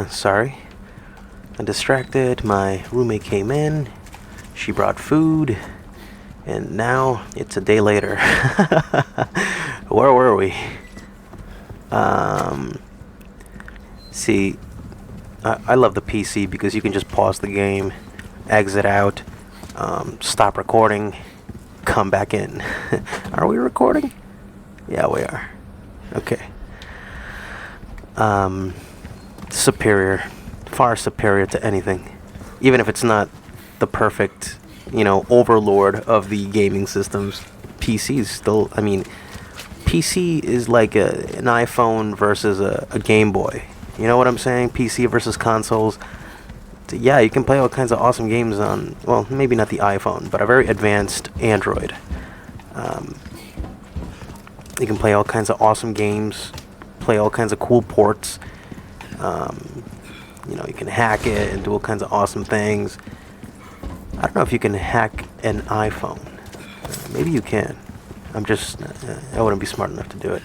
Sorry. I distracted. My roommate came in. She brought food. And now it's a day later. Where were we? See, I love the PC because you can just pause the game, exit out, stop recording, come back in. Are we recording? Yeah, we are. Okay. Superior. Far superior to anything. Even if it's not the perfect, overlord of the gaming systems. PC's still, PC is like an iPhone versus a Game Boy. You know what I'm saying? PC versus consoles. Yeah, you can play all kinds of awesome games on, well, maybe not the iPhone, but a very advanced Android. You can play all kinds of awesome games, play all kinds of cool ports. You can hack it and do all kinds of awesome things. I don't know if you can hack an iPhone. Maybe you can. I wouldn't be smart enough to do it.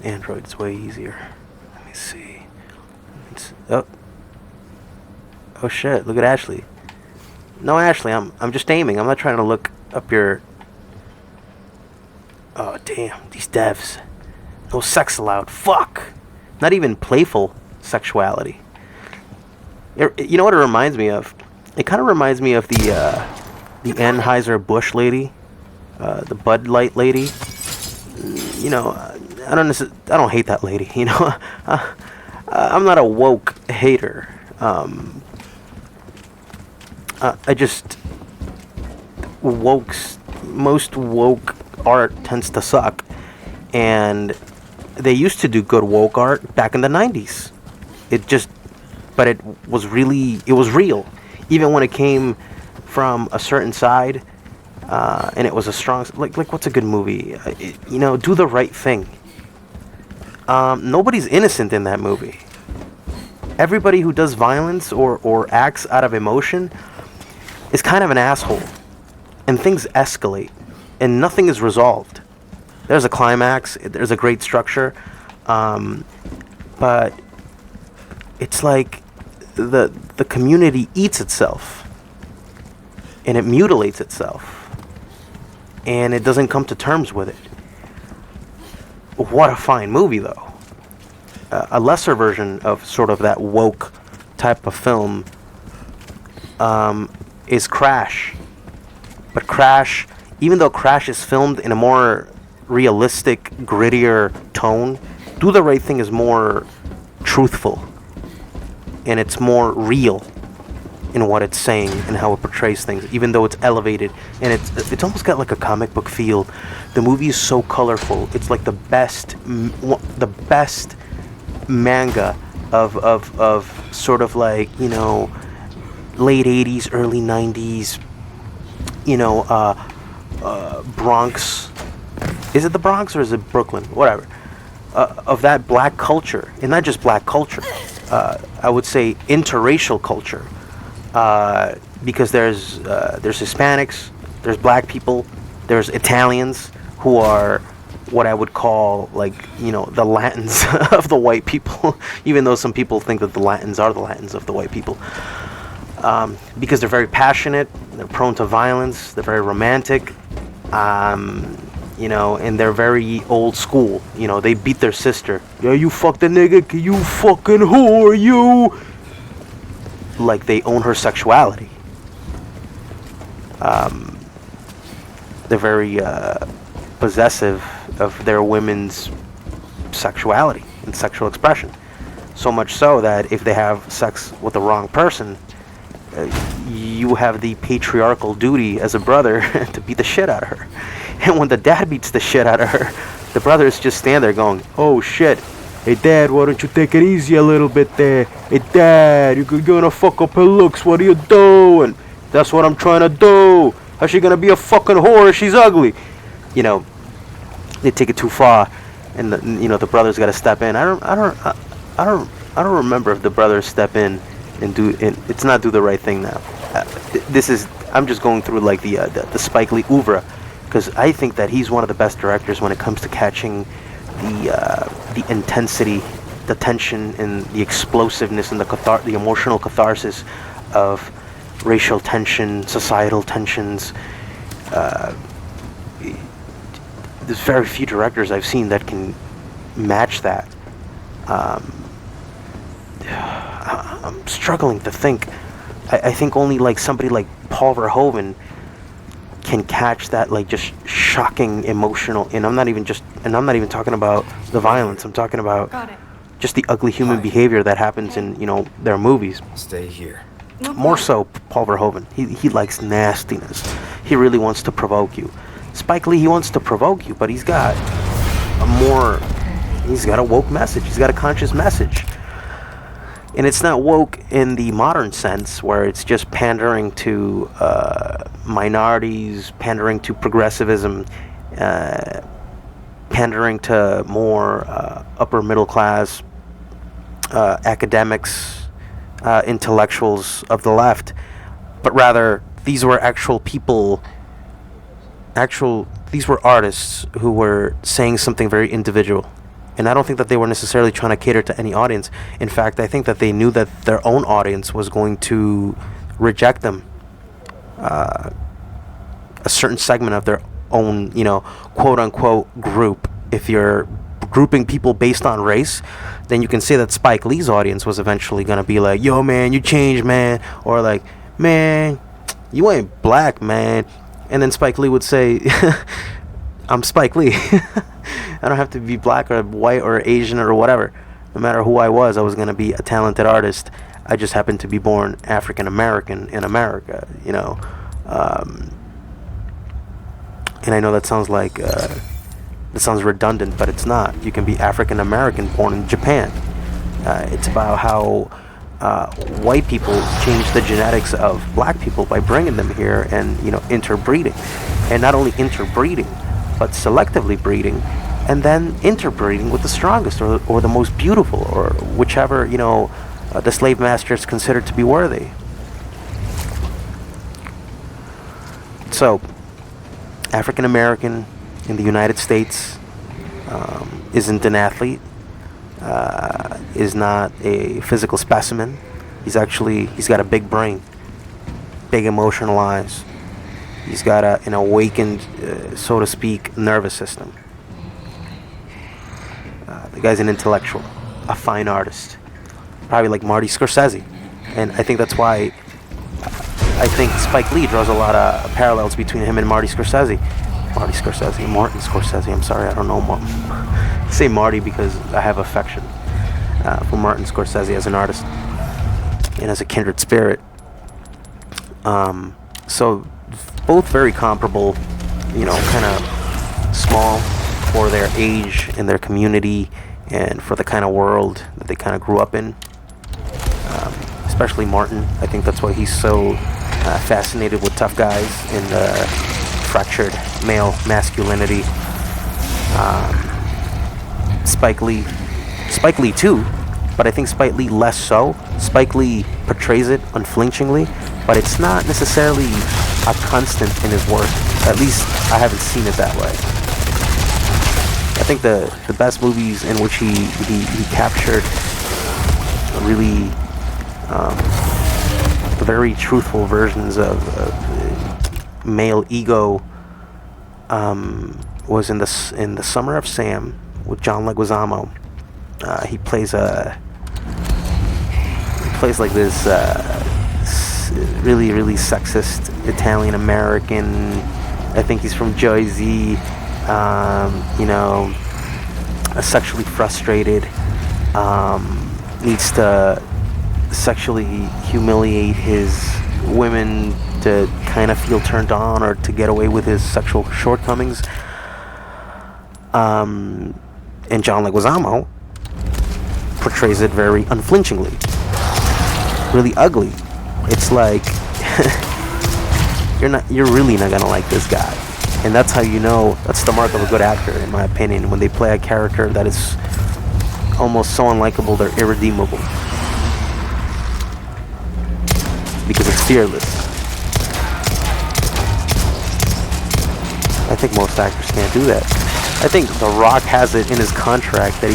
Android's way easier. Let me see. Oh shit! Look at Ashley. No, Ashley, I'm just aiming. I'm not trying to look up your. Oh damn! These devs. No sex allowed. Fuck. Not even playful sexuality. You know what it reminds me of? It kind of reminds me of the Anheuser-Busch lady, the Bud Light lady. I don't hate that lady. I'm not a woke hater. I just most woke art tends to suck, and they used to do good woke art back in the 90s. But it was real, even when it came from a certain side, and it was a strong, like what's a good movie? Do the Right Thing. Nobody's innocent in that movie. Everybody who does violence or acts out of emotion is kind of an asshole, and things escalate, and nothing is resolved. There's a climax, there's a great structure, but it's like the community eats itself, and it mutilates itself, and it doesn't come to terms with it. What a fine movie, though. A lesser version of sort of that woke type of film is Crash. But Crash, even though Crash is filmed in a more realistic, grittier tone, Do the Right Thing is more truthful, and it's more real in what it's saying and how it portrays things, even though it's elevated, and it's almost got like a comic book feel. The movie is so colorful. It's like the best manga of sort of like, late 80s, early 90s, Bronx. Is it the Bronx or is it Brooklyn? Whatever. Of that black culture, and not just black culture. I would say interracial culture. Because there's Hispanics, there's black people, there's Italians who are what I would call the Latins of the white people, even though some people think that the Latins are the Latins of the white people. Because they're very passionate, they're prone to violence, they're very romantic, and they're very old school. They beat their sister. Yeah, you fuck the nigga, you fucking whore, you. Like they own her sexuality. They're very possessive of their women's sexuality and sexual expression. So much so that if they have sex with the wrong person, you have the patriarchal duty as a brother to beat the shit out of her. And when the dad beats the shit out of her, the brothers just stand there going, "Oh shit. Hey Dad, why don't you take it easy a little bit there? Hey Dad, you're gonna fuck up her looks. What are you doing? That's what I'm trying to do. How's she gonna be a fucking whore if she's ugly?" They take it too far, and the brothers gotta step in. I don't remember if the brothers step in and do. And it's not Do the Right Thing now. I'm just going through like the Spike Lee oeuvre. because I think that he's one of the best directors when it comes to catching the intensity, the tension, and the explosiveness and the emotional catharsis of racial tension, societal tensions. There's very few directors I've seen that can match that. I'm struggling to think. I think only like somebody like Paul Verhoeven can catch that, like, just shocking emotional. And I'm not even talking about the violence. I'm talking about just the ugly human behavior that happens in their movies. Stay here. More so Paul Verhoeven. He likes nastiness. He really wants to provoke you. Spike Lee, he wants to provoke you, but he's got a woke message. He's got a conscious message. And it's not woke in the modern sense, where it's just pandering to minorities, pandering to progressivism, pandering to more upper middle class academics, intellectuals of the left. But rather, these were actual people, these were artists who were saying something very individual. And I don't think that they were necessarily trying to cater to any audience. In fact, I think that they knew that their own audience was going to reject them. A certain segment of their own, quote-unquote group. If you're grouping people based on race, then you can say that Spike Lee's audience was eventually going to be like, yo, man, you changed, man. Or like, man, you ain't black, man. And then Spike Lee would say, I'm Spike Lee. I don't have to be black or white or Asian or whatever. No matter who I was going to be a talented artist. I just happened to be born African American in America, and I know that sounds redundant, but it's not. You can be African American born in Japan. It's about how white people change the genetics of black people by bringing them here and interbreeding, and not only interbreeding, but selectively breeding, and then interbreeding with the strongest or the most beautiful, or whichever the slave masters considered to be worthy. So, African American in the United States isn't an athlete, is not a physical specimen. He's got a big brain, big emotional eyes. He's got an awakened, so to speak, nervous system. The guy's an intellectual, a fine artist, probably like Marty Scorsese. And I think that's why I think Spike Lee draws a lot of parallels between him and Martin Scorsese. I'm sorry, I don't know. I say Marty because I have affection for Martin Scorsese as an artist and as a kindred spirit. So both very comparable, kind of small for their age and their community and for the kind of world that they kind of grew up in. Especially Martin. I think that's why he's so fascinated with tough guys and fractured male masculinity. Spike Lee too, but I think Spike Lee less so. Spike Lee portrays it unflinchingly, but it's not necessarily a constant in his work. At least I haven't seen it that way. I think the best movies in which he captured really very truthful versions of male ego was in the Summer of Sam with John Leguizamo. He plays like this really, really sexist Italian American. I think he's from Jersey. Sexually frustrated. Needs to sexually humiliate his women to kind of feel turned on or to get away with his sexual shortcomings. And John Leguizamo portrays it very unflinchingly, really ugly. It's like you're really not gonna like this guy, and that's how that's the mark of a good actor, in my opinion, when they play a character that is almost so unlikable they're irredeemable, because it's fearless. I think most actors can't do that. I think The Rock has it in his contract that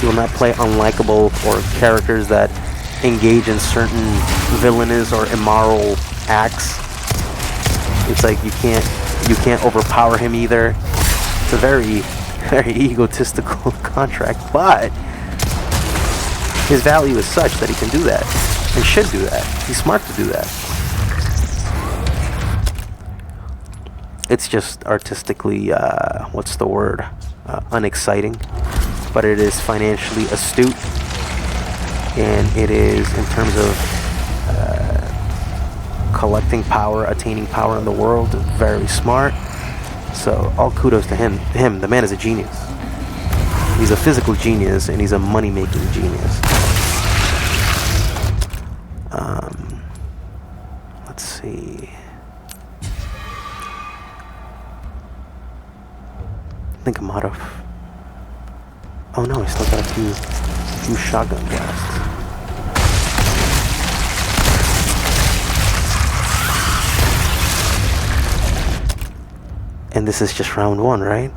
he will not play unlikable or characters that engage in certain villainous or immoral acts. It's like you can't overpower him either. It's a very, very egotistical contract, but his value is such that he can do that and should do that. He's smart to do that. It's just artistically, what's the word? Unexciting, but it is financially astute, and it is, in terms of collecting power, attaining power in the world, very smart. So all kudos to him. The man is a genius. He's a physical genius, and he's a money-making genius. Let's see. I think I'm out of... Oh no, I still got a few shotgun blasts. And this is just round 1, right?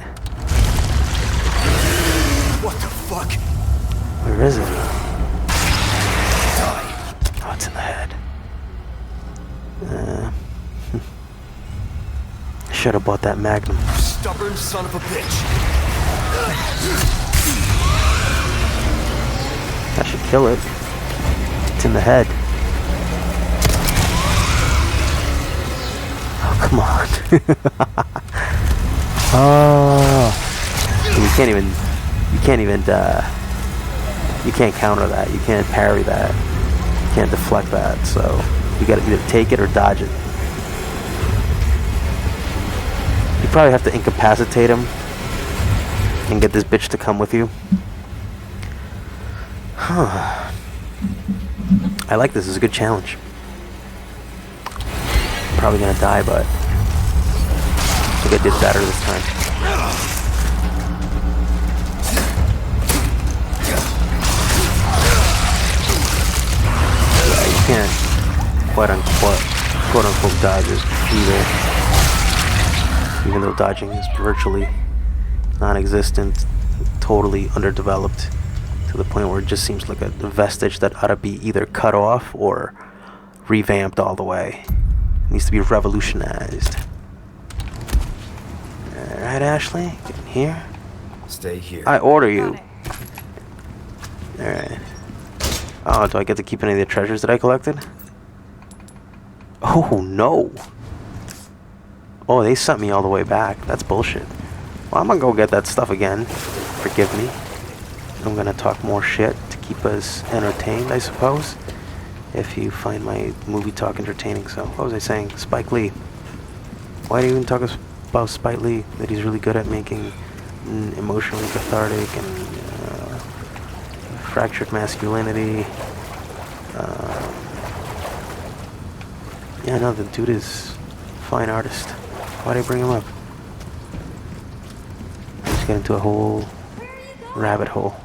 What the fuck? Where is it? Oh, it's in the head. I should have bought that Magnum. Stubborn son of a bitch. I should kill it. It's in the head. Oh, come on. Oh. You can't counter that. You can't parry that. You can't deflect that. So you gotta either take it or dodge it. You probably have to incapacitate him and get this bitch to come with you. Huh. I like this. It's a good challenge. Probably gonna die, but I think I did better this time. Yeah, you can't quote unquote dodge it either. Even though dodging is virtually non-existent, totally underdeveloped, to the point where it just seems like a vestige that ought to be either cut off or revamped all the way. It needs to be revolutionized. Alright, Ashley, get in here. Stay here. I order you. Alright. Oh, do I get to keep any of the treasures that I collected? Oh, no. Oh, they sent me all the way back. That's bullshit. Well, I'm gonna go get that stuff again. Forgive me. I'm gonna talk more shit to keep us entertained, I suppose. If you find my movie talk entertaining. So, what was I saying? Spike Lee. Why do you even talk about Spike Lee? That he's really good at making emotionally cathartic and fractured masculinity. Yeah, no, the dude is a fine artist. Why'd I bring him up? Let's get into a whole rabbit hole.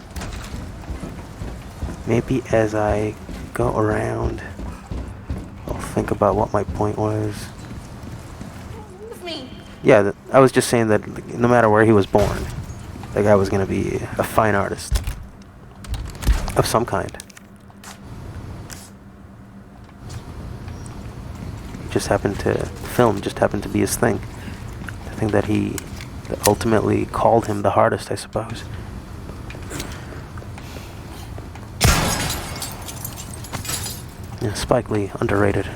Maybe as I go around, I'll think about what my point was. Yeah, I was just saying that no matter where he was born, that guy was going to be a fine artist of some kind. Just happened to be his thing. The thing that ultimately called him the hardest, I suppose. Yeah, Spike Lee, underrated.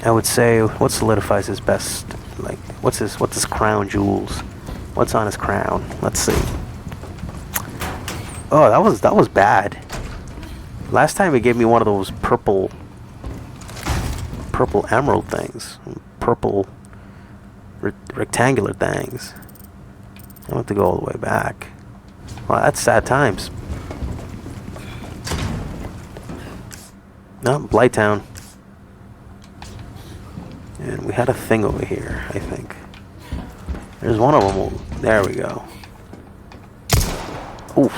I would say, what solidifies his best, like, what's his crown jewels? What's on his crown? Let's see. Oh, that was bad. Last time he gave me one of those purple emerald things. Purple rectangular things. I have to go all the way back. Well, that's sad times. No, Blighttown. And we had a thing over here, I think. There's one of them. There we go. Oof.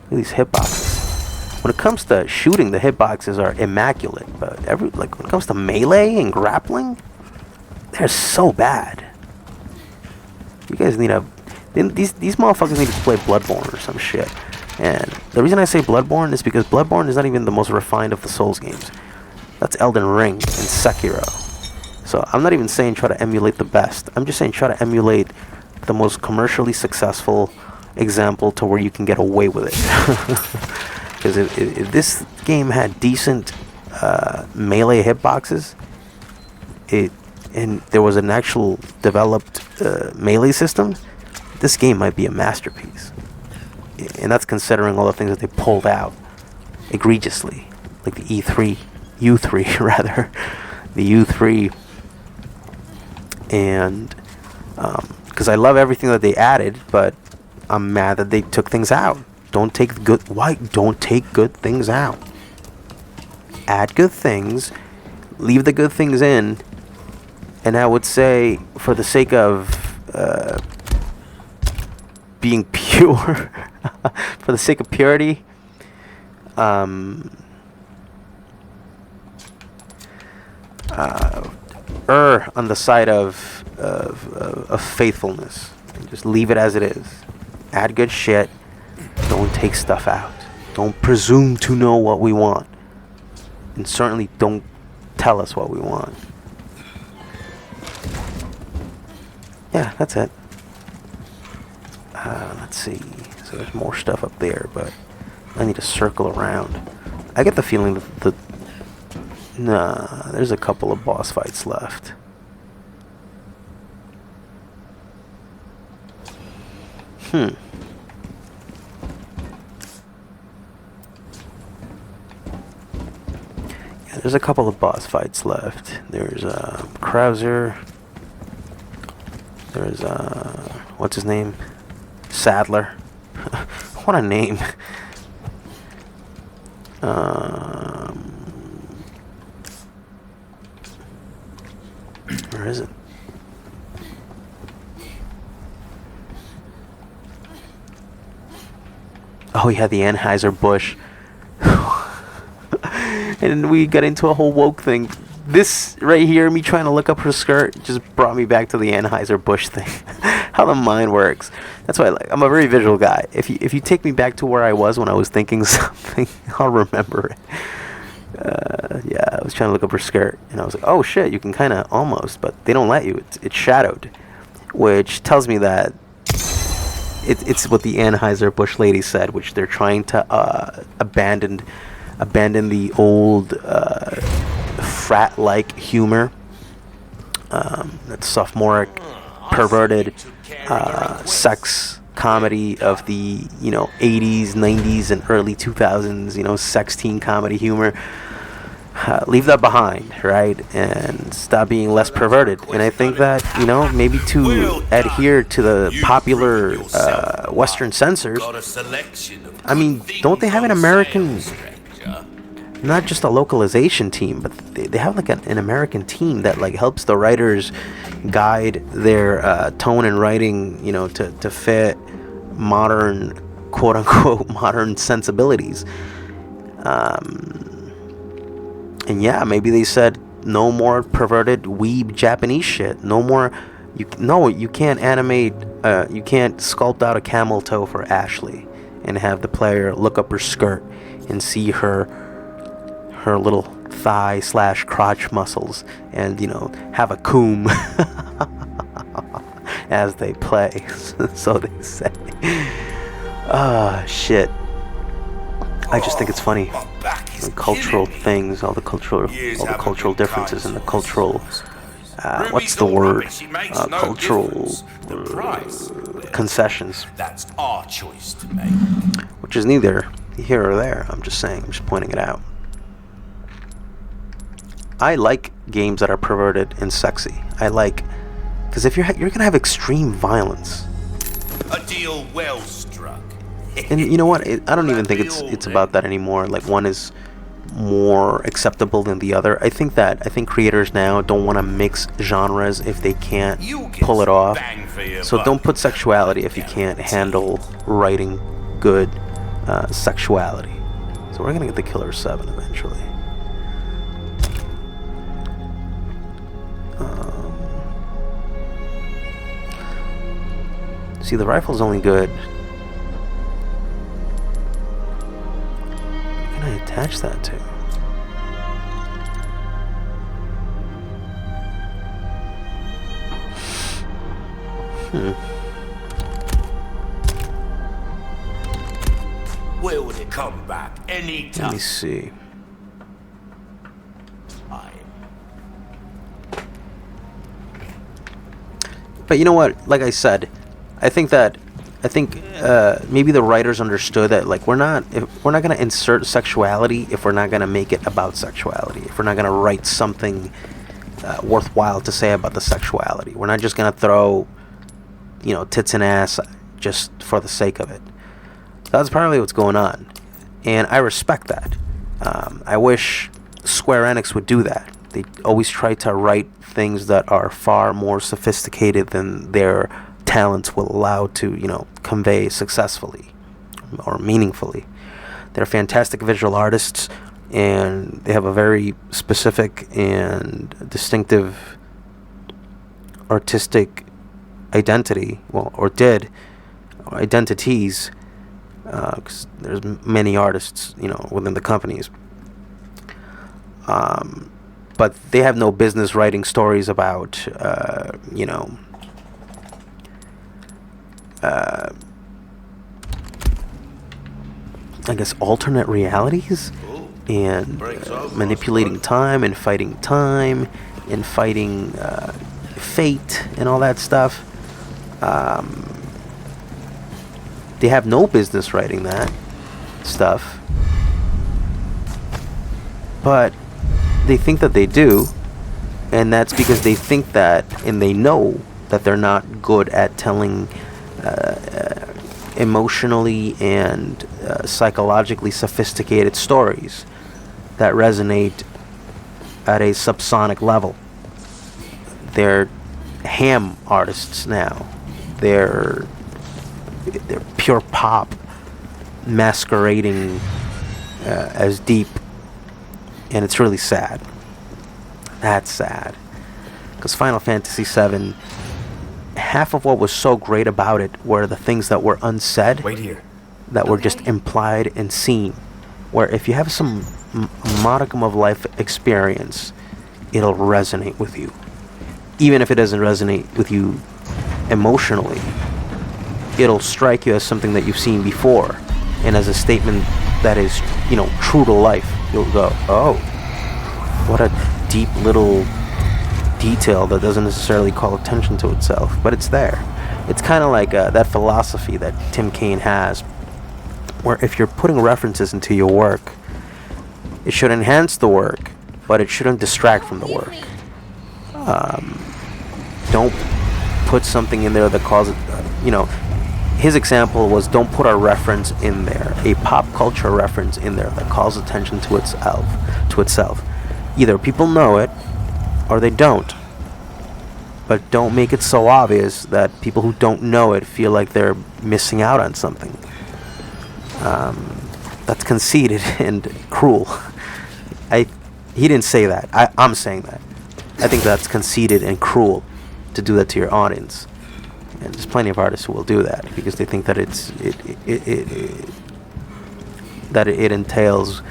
Look at these hitboxes. When it comes to shooting, the hitboxes are immaculate. But when it comes to melee and grappling, They're so bad. You guys need a... These motherfuckers need to play Bloodborne or some shit. And the reason I say Bloodborne is because Bloodborne is not even the most refined of the Souls games. That's Elden Ring and Sekiro. So I'm not even saying try to emulate the best. I'm just saying try to emulate the most commercially successful example to where you can get away with it. Because if this game had decent melee hitboxes, and there was an actual developed melee system, this game might be a masterpiece. And that's considering all the things that they pulled out egregiously, like the U3 rather, the U3, and because I love everything that they added, but I'm mad that they took things out. Don't take good things out. Add good things, leave the good things in, and I would say, for the sake of being pure, for the sake of purity, err on the side of faithfulness. Just leave it as it is. Add good shit. Don't take stuff out. Don't presume to know what we want. And certainly don't tell us what we want. Yeah, that's it. Let's see. So there's more stuff up there, but I need to circle around. I get the feeling that nah, there's a couple of boss fights left. Yeah, there's a couple of boss fights left. There's Krauser. There's what's his name? Sadler. What a name. Where is it? Oh yeah, the Anheuser-Busch. And we got into a whole woke thing. This right here, me trying to look up her skirt, just brought me back to the Anheuser-Busch thing. How the mind works. That's why I'm a very visual guy. If you take me back to where I was when I was thinking something, I'll remember it. Yeah, I was trying to look up her skirt, and I was like, oh shit, you can kind of almost, but they don't let you. It's shadowed, which tells me that it's what the Anheuser-Busch lady said, which they're trying to abandon the old frat-like humor, that sophomoric, perverted sex comedy of the 80s, 90s, and early 2000s, sex teen comedy humor. Leave that behind, right, and stop being less perverted. And I think that maybe to adhere to the popular Western censors. I mean, don't they have an American? Not just a localization team, but they have like an American team that like helps the writers guide their tone and writing, to fit modern, quote unquote, modern sensibilities. And yeah, maybe they said no more perverted weeb Japanese shit. No more. You can't animate. You can't sculpt out a camel toe for Ashley and have the player look up her skirt and see her little thigh / crotch muscles, and have a coom as they play. So they say. Shit. I just think it's funny. The cultural things, all the cultural differences, and the cultural what's the word? Cultural concessions. That's our choice to make. Which is neither here or there. I'm just pointing it out. I like games that are perverted and sexy. Because if you're gonna have extreme violence. A deal well struck. And you know what? I don't even think it's about that anymore. Like, one is more acceptable than the other. I think creators now don't want to mix genres if they can't pull it off. So don't put sexuality if you can't handle writing good sexuality. So we're gonna get the Killer 7 eventually. See, the rifle's only good. What can I attach that to? Will it come back any Let time? me see. But you know what? Like I said, I think maybe the writers understood that like we're not gonna insert sexuality if we're not gonna make it about sexuality. If we're not gonna write something worthwhile to say about the sexuality, we're not just gonna throw, tits and ass just for the sake of it. That's probably what's going on, and I respect that. I wish Square Enix would do that. They always try to write things that are far more sophisticated than their talents will allow to, convey successfully or meaningfully. They're fantastic visual artists, and they have a very specific and distinctive artistic identity. Well, or did identities, because there's many artists, within the companies. But they have no business writing stories about, I guess, alternate realities and manipulating time and fighting fate and all that stuff. They have no business writing that stuff. But they think that they do, and that's because they think that, and they know that they're not good at telling emotionally and psychologically sophisticated stories that resonate at a subsonic level. They're ham artists now. They're pure pop masquerading as deep. And it's really sad. That's sad. Because Final Fantasy VII, half of what was so great about it were the things that were unsaid. Wait here. That were just implied and seen. Where if you have some modicum of life experience, it'll resonate with you. Even if it doesn't resonate with you emotionally, it'll strike you as something that you've seen before. And as a statement that is, true to life. You'll go, oh, what a deep little detail that doesn't necessarily call attention to itself, but it's there. It's kind of like that philosophy that Tim Kaine has, where if you're putting references into your work, it should enhance the work, but it shouldn't distract from the work. Don't put something in there that causes, his example was don't put a reference in there, a pop culture reference in there that calls attention to itself. Either people know it or they don't. But don't make it so obvious that people who don't know it feel like they're missing out on something. That's conceited and cruel. He didn't say that. I'm saying that. I think that's conceited and cruel to do that to your audience. And there's plenty of artists who will do that because they think that it entails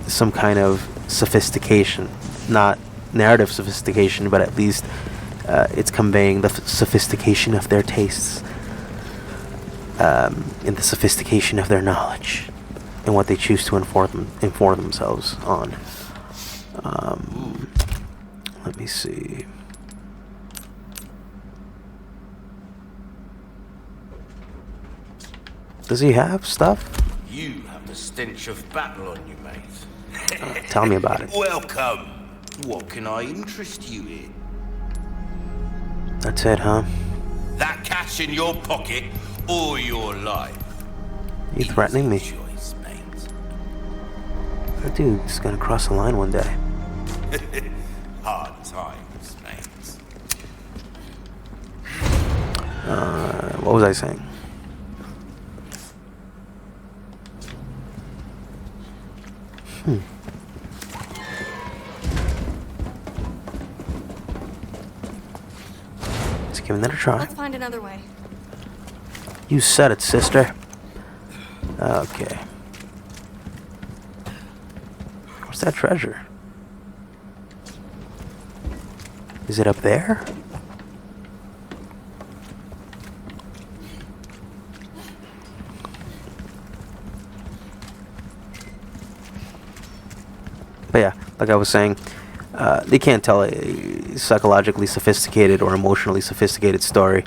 some kind of sophistication, not narrative sophistication, but at least it's conveying the sophistication of their tastes, and the sophistication of their knowledge, and what they choose to inform themselves on. Let me see. Does he have stuff? You have the stench of battle on you, mate. Tell me about it. Welcome. What can I interest you in? That's it, huh? That cash in your pocket or your life? You threatening me? Choice, mate. That dude's gonna cross the line one day. Hard times, mate. What was I saying? giving it a try. Let's find another way. You said it, sister. Okay. Where's that treasure? Is it up there? But yeah, like I was saying, they can't tell a psychologically sophisticated or emotionally sophisticated story.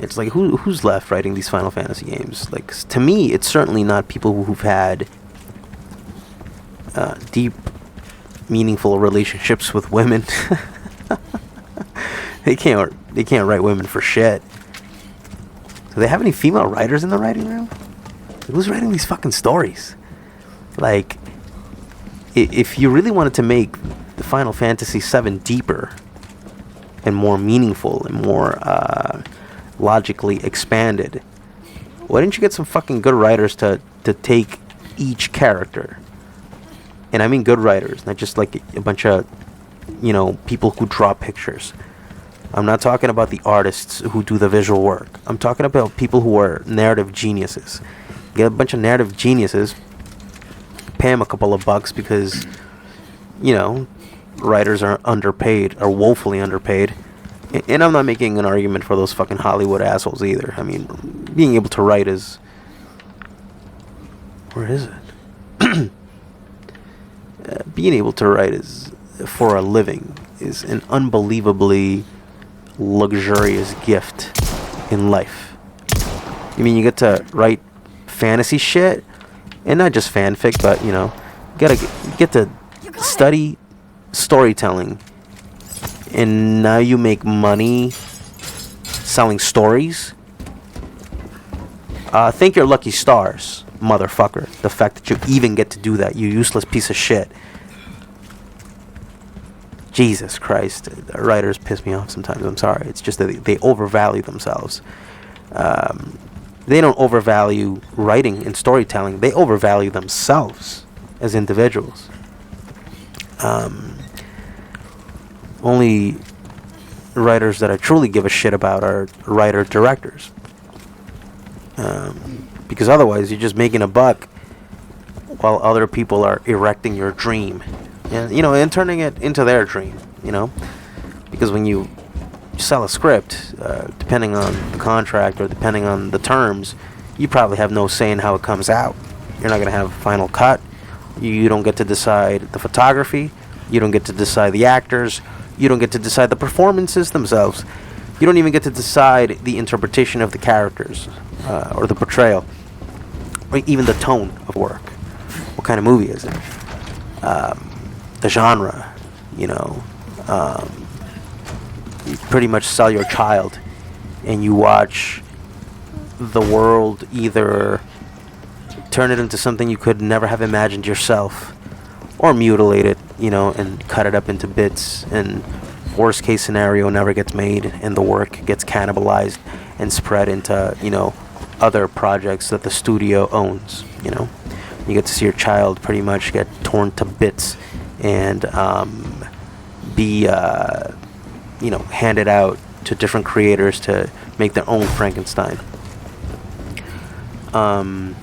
It's like, who's left writing these Final Fantasy games? Like, to me, it's certainly not people who've had deep, meaningful relationships with women. They can't write women for shit. Do they have any female writers in the writing room? Who's writing these fucking stories? Like, if you really wanted to make the Final Fantasy VII deeper and more meaningful and more logically expanded, why didn't you get some fucking good writers to take each character? And I mean good writers, not just like a bunch of, people who draw pictures. I'm not talking about the artists who do the visual work. I'm talking about people who are narrative geniuses. Get a bunch of narrative geniuses, pay them a couple of bucks because, writers are underpaid, are woefully underpaid. And I'm not making an argument for those fucking Hollywood assholes either. I mean, being able to write is... Where is it? Being able to write is, for a living, is an unbelievably luxurious gift in life. I mean, you get to write fantasy shit, and not just fanfic, but, you get to study storytelling. And now you make money selling stories. Thank your lucky stars, motherfucker. The fact that you even get to do that, you useless piece of shit. Jesus Christ. Writers piss me off sometimes. I'm sorry. It's just that they overvalue themselves. They don't overvalue writing and storytelling. They overvalue themselves as individuals. Only writers that I truly give a shit about are writer-directors. Because otherwise, you're just making a buck while other people are erecting your dream. And turning it into their dream, Because when you sell a script, depending on the contract or depending on the terms, you probably have no say in how it comes out. You're not going to have a final cut. You don't get to decide the photography. You don't get to decide the actors. You don't get to decide the performances themselves. You don't even get to decide the interpretation of the characters or the portrayal, or even the tone of work. What kind of movie is it? The genre, you pretty much sell your child, and you watch the world either turn it into something you could never have imagined yourself, or mutilate it, and cut it up into bits, and worst case scenario never gets made, and the work gets cannibalized and spread into, other projects that the studio owns, You get to see your child pretty much get torn to bits and be, handed out to different creators to make their own Frankenstein. Wow,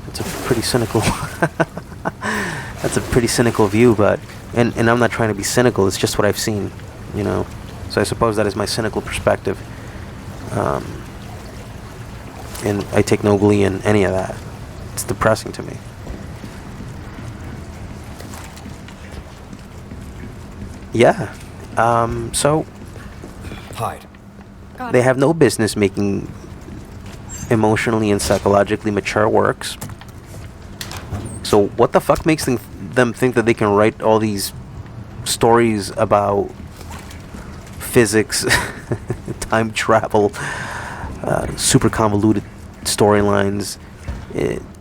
that's a pretty cynical. That's a pretty cynical view, but and I'm not trying to be cynical. It's just what I've seen, So I suppose that is my cynical perspective. And I take no glee in any of that. It's depressing to me. Yeah. So Hide. they have no business making emotionally and psychologically mature works. So what the fuck makes them think that they can write all these stories about physics, time travel, super convoluted storylines?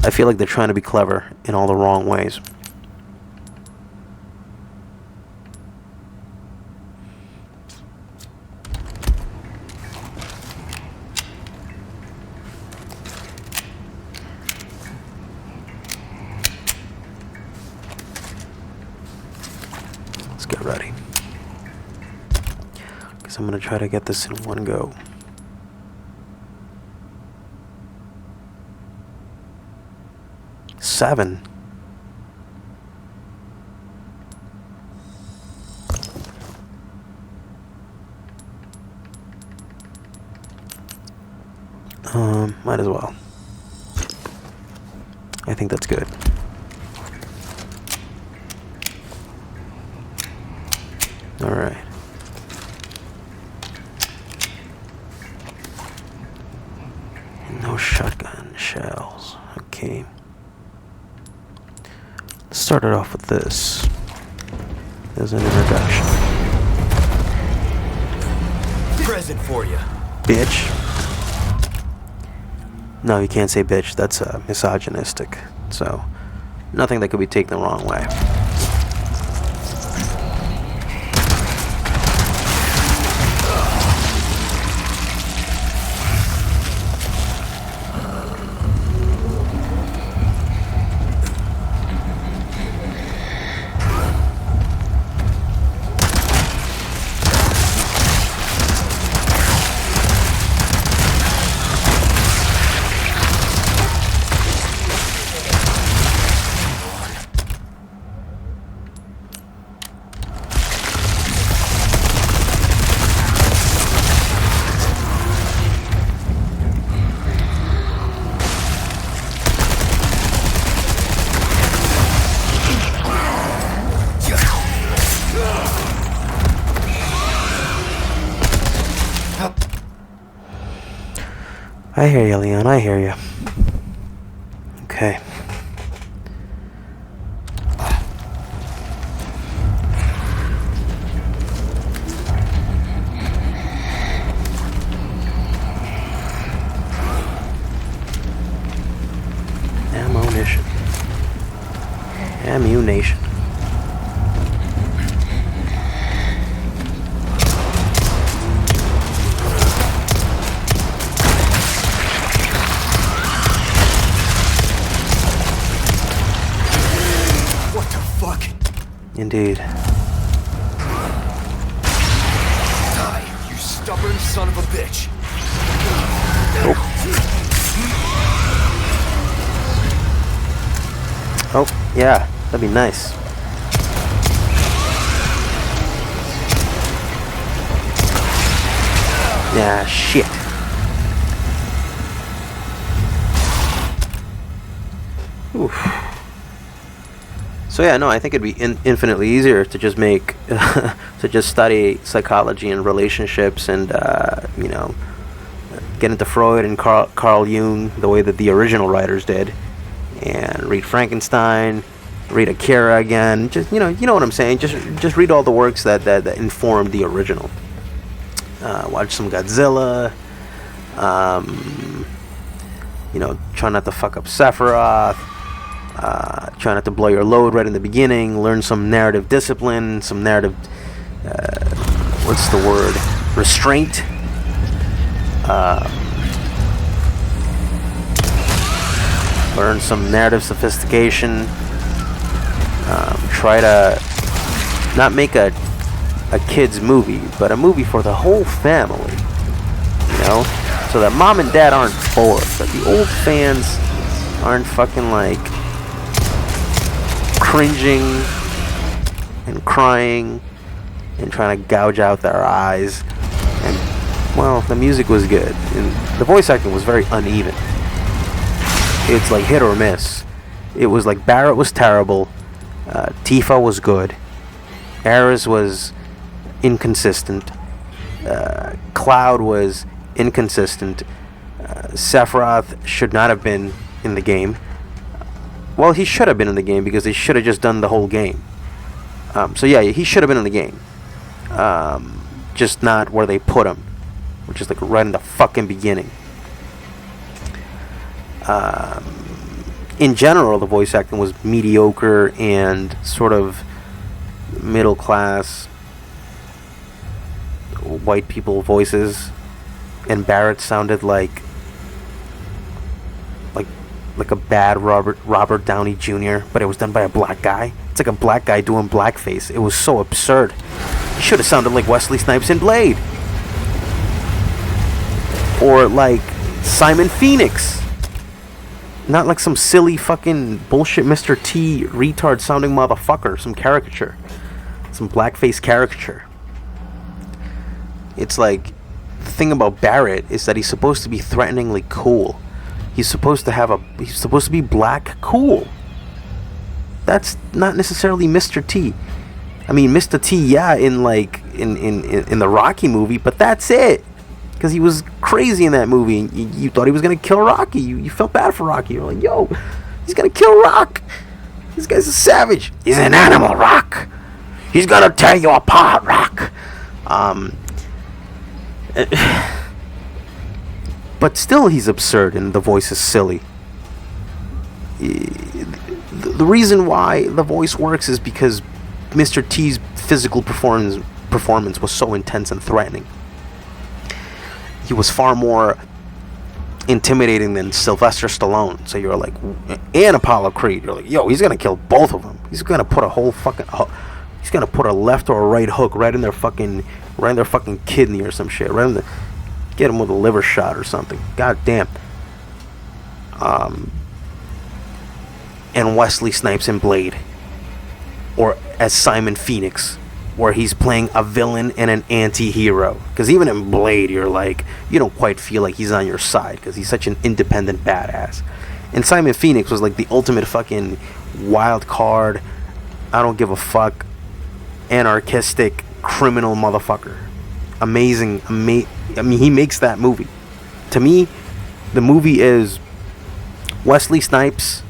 I feel like they're trying to be clever in all the wrong ways. Let's get ready. Because I'm going to try to get this in one go. Seven. Might as well. I think that's good. Alright. No shotgun shells. Okay. Let's start it off with this. There's an introduction. Present for you. Bitch. No, you can't say bitch. That's misogynistic. So, nothing that could be taken the wrong way. I hear you, Leon. I hear you. Okay. Ammunition. Ammunition. Indeed. Die, you stubborn son of a bitch. Oh, yeah, that'd be nice. Yeah, shit. Oof. So yeah, no, I think it'd be infinitely easier to just make, to just study psychology and relationships and, you know, get into Freud and Carl Jung the way that the original writers did, and read Frankenstein, read Akira again. Just you know what I'm saying. Just read all the works that informed the original. Watch some Godzilla. You know, try not to fuck up Sephiroth. Try not to blow your load right in the beginning. Learn some narrative discipline, some narrative, what's the word? Restraint. Learn some narrative sophistication. Try to not make a kid's movie, but a movie for the whole family. You know? So that mom and dad aren't bored. That the old fans aren't fucking like cringing and crying and trying to gouge out their eyes. And well, the music was good and the voice acting was very uneven. It's like hit or miss. It was like Barrett was terrible, Tifa was good, Ares was inconsistent, Cloud was inconsistent, Sephiroth should not have been in the game. Well, he should have been in the game because they should have just done the whole game. So yeah, he should have been in the game. Just not where they put him, which is like right in the fucking beginning. In general, the voice acting was mediocre and sort of middle class white people voices, and Barrett sounded like a bad Robert Downey Jr., but it was done by a black guy. It's like a black guy doing blackface. It was so absurd. He should have sounded like Wesley Snipes in Blade. Or like Simon Phoenix. Not like some silly fucking bullshit Mr. T retard sounding motherfucker. Some caricature. Some blackface caricature. It's like, the thing about Barrett is that he's supposed to be threateningly cool. He's supposed to be black cool. That's not necessarily Mr. T. I mean, Mr. T, yeah, in the Rocky movie, but that's it. Because he was crazy in that movie, and you thought he was gonna kill Rocky. You felt bad for Rocky. You're like, yo, he's gonna kill Rock. This guy's a savage. He's an animal, Rock. He's gonna tear you apart, Rock. But still, he's absurd, and the voice is silly. The reason why the voice works is because Mr. T's physical performance was so intense and threatening. He was far more intimidating than Sylvester Stallone. So you're like, and Apollo Creed. You're like, yo, he's gonna kill both of them. He's gonna put he's gonna put a left or a right hook right in their fucking kidney or some shit. Get him with a liver shot or something. God damn. And Wesley Snipes in Blade, or as Simon Phoenix, where he's playing a villain and an anti-hero. Because even in Blade, you're like, you don't quite feel like he's on your side, because he's such an independent badass. And Simon Phoenix was like the ultimate fucking wild card, I don't give a fuck, anarchistic, criminal motherfucker. Amazing, I mean, he makes that movie. To me, the movie is Wesley Snipes,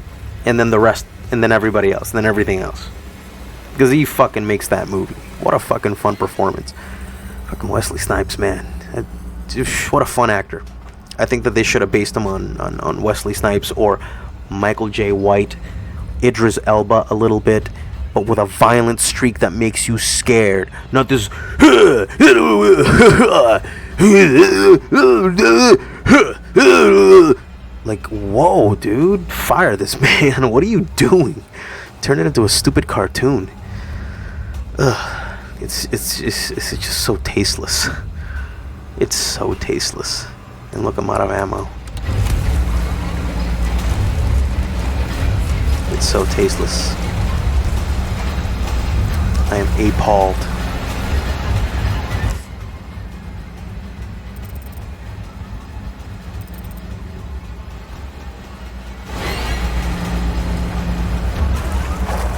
and then the rest, and then everybody else, and then everything else. Because he fucking makes that movie. What a fucking fun performance. Fucking Wesley Snipes, man. What a fun actor. I think that they should have based him on Wesley Snipes or Michael J. White, Idris Elba a little bit, but with a violent streak that makes you scared. Not this... Like, whoa, dude. Fire this man. What are you doing? Turn it into a stupid cartoon. Ugh. It's just so tasteless. It's so tasteless. And look, I'm out of ammo. It's so tasteless. I am appalled.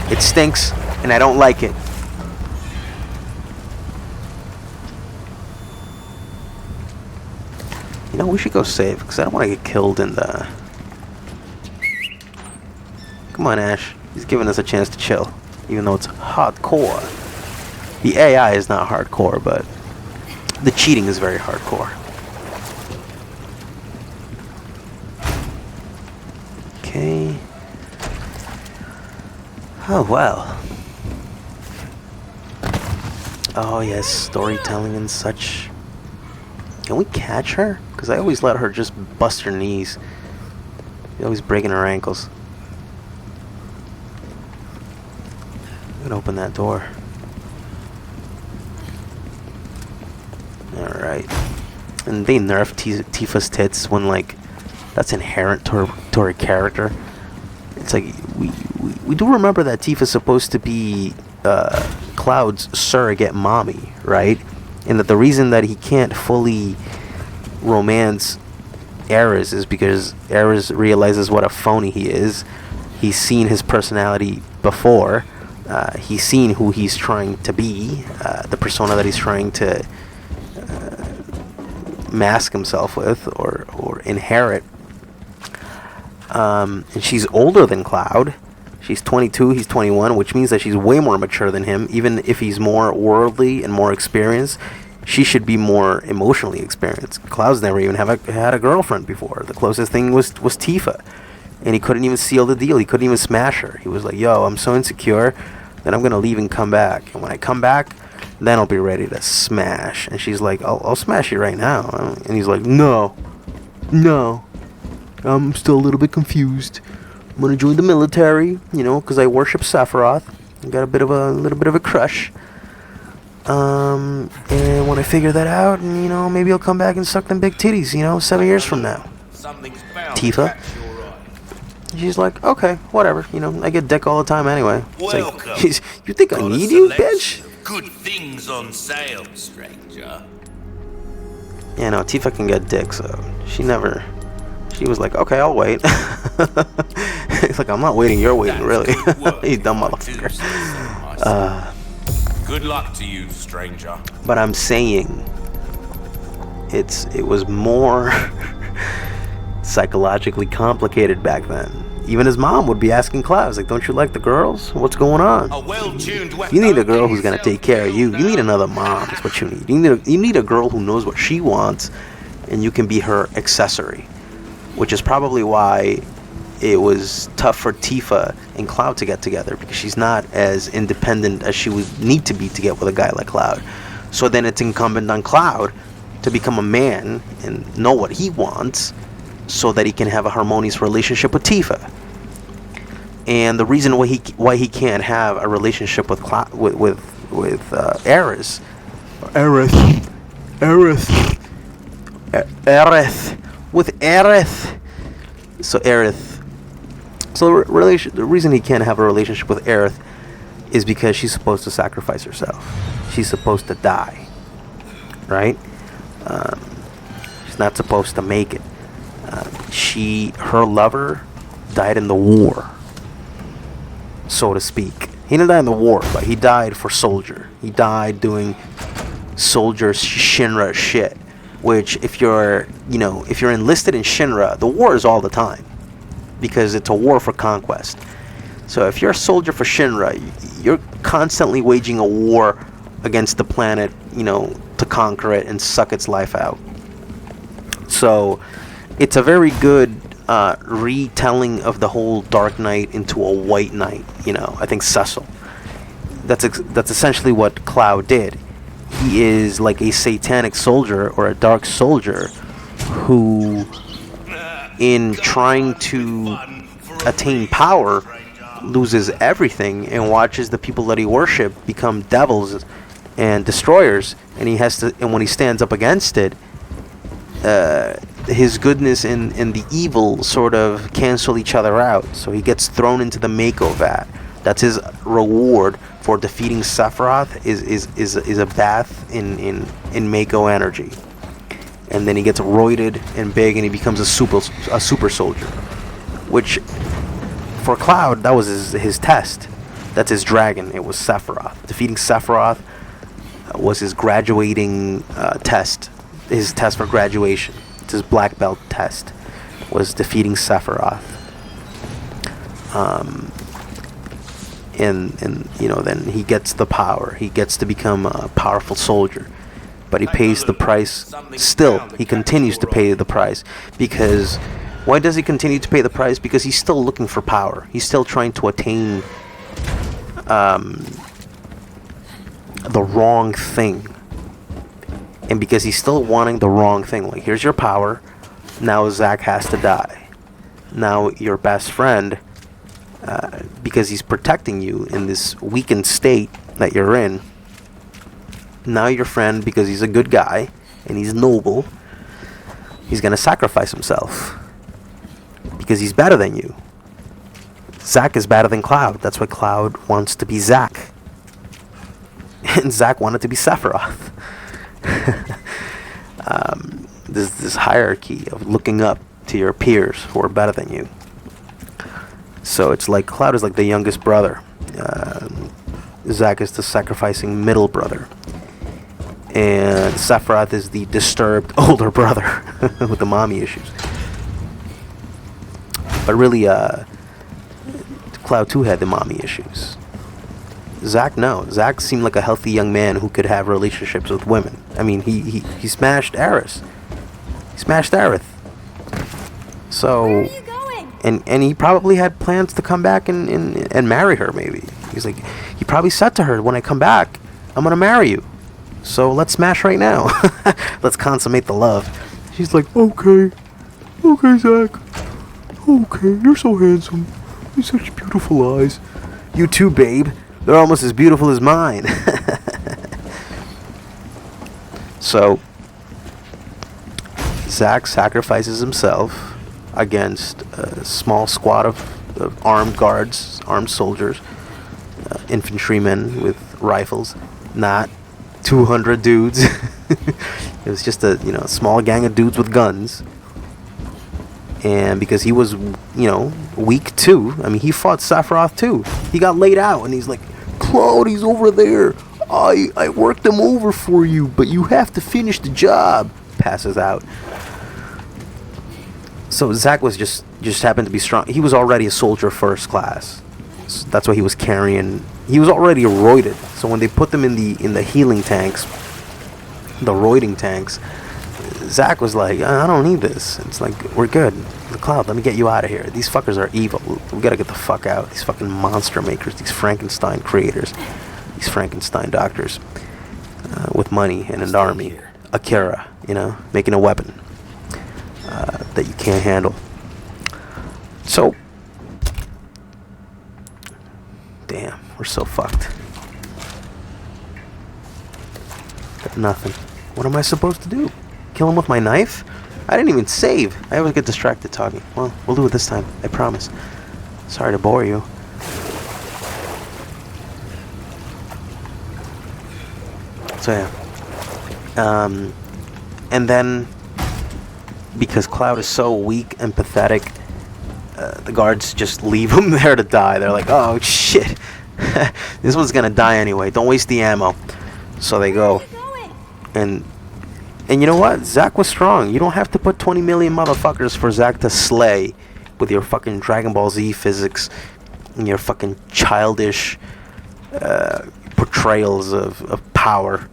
It stinks, and I don't like it. You know, we should go save, because I don't want to get killed in the... Come on, Ash. He's giving us a chance to chill, even though it's hardcore. The AI is not hardcore, but the cheating is very hardcore. Okay. Oh, well. Oh, yes, storytelling and such. Can we catch her? Because I always let her just bust her knees. She's always breaking her ankles. I'm gonna open that door. Alright. And they nerf Tifa's tits when, like, that's inherent to her character. It's like, we do remember that Tifa's supposed to be Cloud's surrogate mommy, right? And that the reason that he can't fully romance Ares is because Ares realizes what a phony he is. He's seen his personality before. He's seen who he's trying to be, the persona that he's trying to mask himself with or inherit. And she's older than Cloud. She's 22, he's 21, which means that she's way more mature than him. Even if he's more worldly and more experienced, she should be more emotionally experienced. Cloud's never even had a girlfriend before. The closest thing was Tifa. And he couldn't even seal the deal. He couldn't even smash her. He was like, yo, I'm so insecure that I'm going to leave and come back. And when I come back, then I'll be ready to smash. And she's like, I'll smash you right now. And he's like, no. I'm still a little bit confused. I'm gonna join the military, you know, because I worship Sephiroth. I got a little bit of a crush. And when I figure that out, and you know, maybe I'll come back and suck them big titties, you know, 7 years from now. Something's bound to Tifa. catch your eye. She's like, okay, whatever, you know, I get dick all the time anyway. It's Welcome. like, you think I Got a need you, selection bitch? of good things on sale, stranger. Yeah, no, Tifa can get dick, so she was like, okay, I'll wait. It's like, I'm not waiting, you're waiting, really. Good work, You dumb if I do motherfucker. say so myself. Good luck to you, stranger. But I'm saying, it was more psychologically complicated back then. Even his mom would be asking Cloud, like, don't you like the girls? What's going on? A well-tuned weapon. You need a girl who's gonna take care of you. You need another mom. Is what you need. You need a girl who knows what she wants, and you can be her accessory. Which is probably why it was tough for Tifa and Cloud to get together, because she's not as independent as she would need to be to get with a guy like Cloud. So then it's incumbent on Cloud to become a man and know what he wants, so that he can have a harmonious relationship with Tifa. And the reason why he can't have a relationship with Aerith, So Aerith. So the reason he can't have a relationship with Aerith is because she's supposed to sacrifice herself. She's supposed to die, right? She's not supposed to make it. Her lover died in the war, so to speak. He didn't die in the war, but he died for Soldier. He died doing Soldier Shinra shit. Which, if you're enlisted in Shinra, the war is all the time, because it's a war for conquest. So if you're a soldier for Shinra, you're constantly waging a war against the planet, to conquer it and suck its life out. So it's a very good retelling of the whole Dark Knight into a White Knight. I think Cecil. That's essentially what Cloud did. He is like a satanic soldier or a dark soldier who, in trying to attain power, loses everything and watches the people that he worshipped become devils and destroyers, and when he stands up against it, his goodness and the evil sort of cancel each other out. So he gets thrown into the Mako vat. That's his reward for defeating Sephiroth, is a bath in Mako energy. And then he gets roided and big, and he becomes a super soldier. Which, for Cloud, that was his test. That's his dragon. It was Sephiroth. Defeating Sephiroth was his graduating test. His test for graduation. It's his black belt test. Was defeating Sephiroth. And then he gets the power. He gets to become a powerful soldier. But he pays the price. Still, he continues to pay the price. Because, why does he continue to pay the price? Because he's still looking for power. He's still trying to attain the wrong thing. And because he's still wanting the wrong thing. Like, here's your power. Now Zack has to die. Now your best friend, because he's protecting you in this weakened state that you're in. Now your friend, because he's a good guy and he's noble, he's gonna sacrifice himself because he's better than you. Zack is better than Cloud. That's why Cloud wants to be Zack, and Zack wanted to be Sephiroth. This hierarchy of looking up to your peers who are better than you. So it's like Cloud is like the youngest brother. Zack is the sacrificing middle brother. And Sephiroth is the disturbed older brother with the mommy issues. But really, Cloud 2 had the mommy issues. Zack, no. Zack seemed like a healthy young man who could have relationships with women. I mean, he smashed Aerith. He smashed Aerith. So, Where are you going? and he probably had plans to come back and marry her, maybe. He's like, he probably said to her, when I come back, I'm gonna marry you. So let's smash right now. Let's consummate the love. She's like, okay, Zack. Okay, you're so handsome. You have such beautiful eyes. You too, babe. They're almost as beautiful as mine. So Zack sacrifices himself against a small squad of armed guards, armed soldiers, infantrymen with rifles, not 200 dudes. It was just a small gang of dudes with guns. And because he was weak too, I mean, he fought Sephiroth too. He got laid out and he's like, Cloud, he's over there. I worked him over for you, but you have to finish the job. Passes out. So Zack was just happened to be strong. He was already a soldier first class. So that's why he was carrying. He was already roided. So when they put them in the healing tanks, the roiding tanks, Zack was like, I don't need this. It's like, we're good. The Cloud, let me get you out of here. These fuckers are evil. We gotta get the fuck out. These fucking monster makers, these Frankenstein creators, these Frankenstein doctors with money and an army. Akira, making a weapon that you can't handle. So, damn, we're so fucked. Got nothing. What am I supposed to do? Kill him with my knife? I didn't even save. I always get distracted talking. Well, we'll do it this time. I promise. Sorry to bore you. So yeah. And then, because Cloud is so weak and pathetic, the guards just leave him there to die. They're like, oh shit, this one's gonna die anyway. Don't waste the ammo. So they go. And you know what? Zack was strong. You don't have to put 20 million motherfuckers for Zack to slay with your fucking Dragon Ball Z physics and your fucking childish portrayals of power.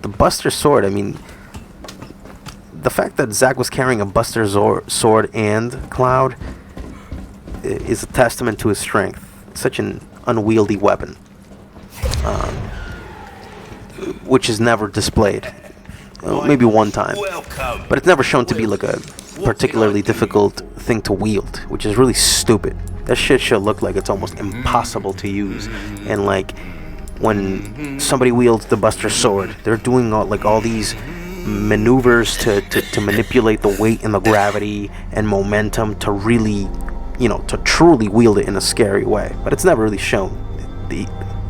The Buster Sword, I mean, the fact that Zack was carrying a Buster Sword and Cloud is a testament to his strength. Such an unwieldy weapon, which is never displayed. Maybe one time, but it's never shown to be like a particularly difficult thing to wield, which is really stupid. That shit should look like it's almost impossible to use. And like when somebody wields the Buster Sword, they're doing all these maneuvers to manipulate the weight and the gravity and momentum to really, to truly wield it in a scary way. But it's never really shown.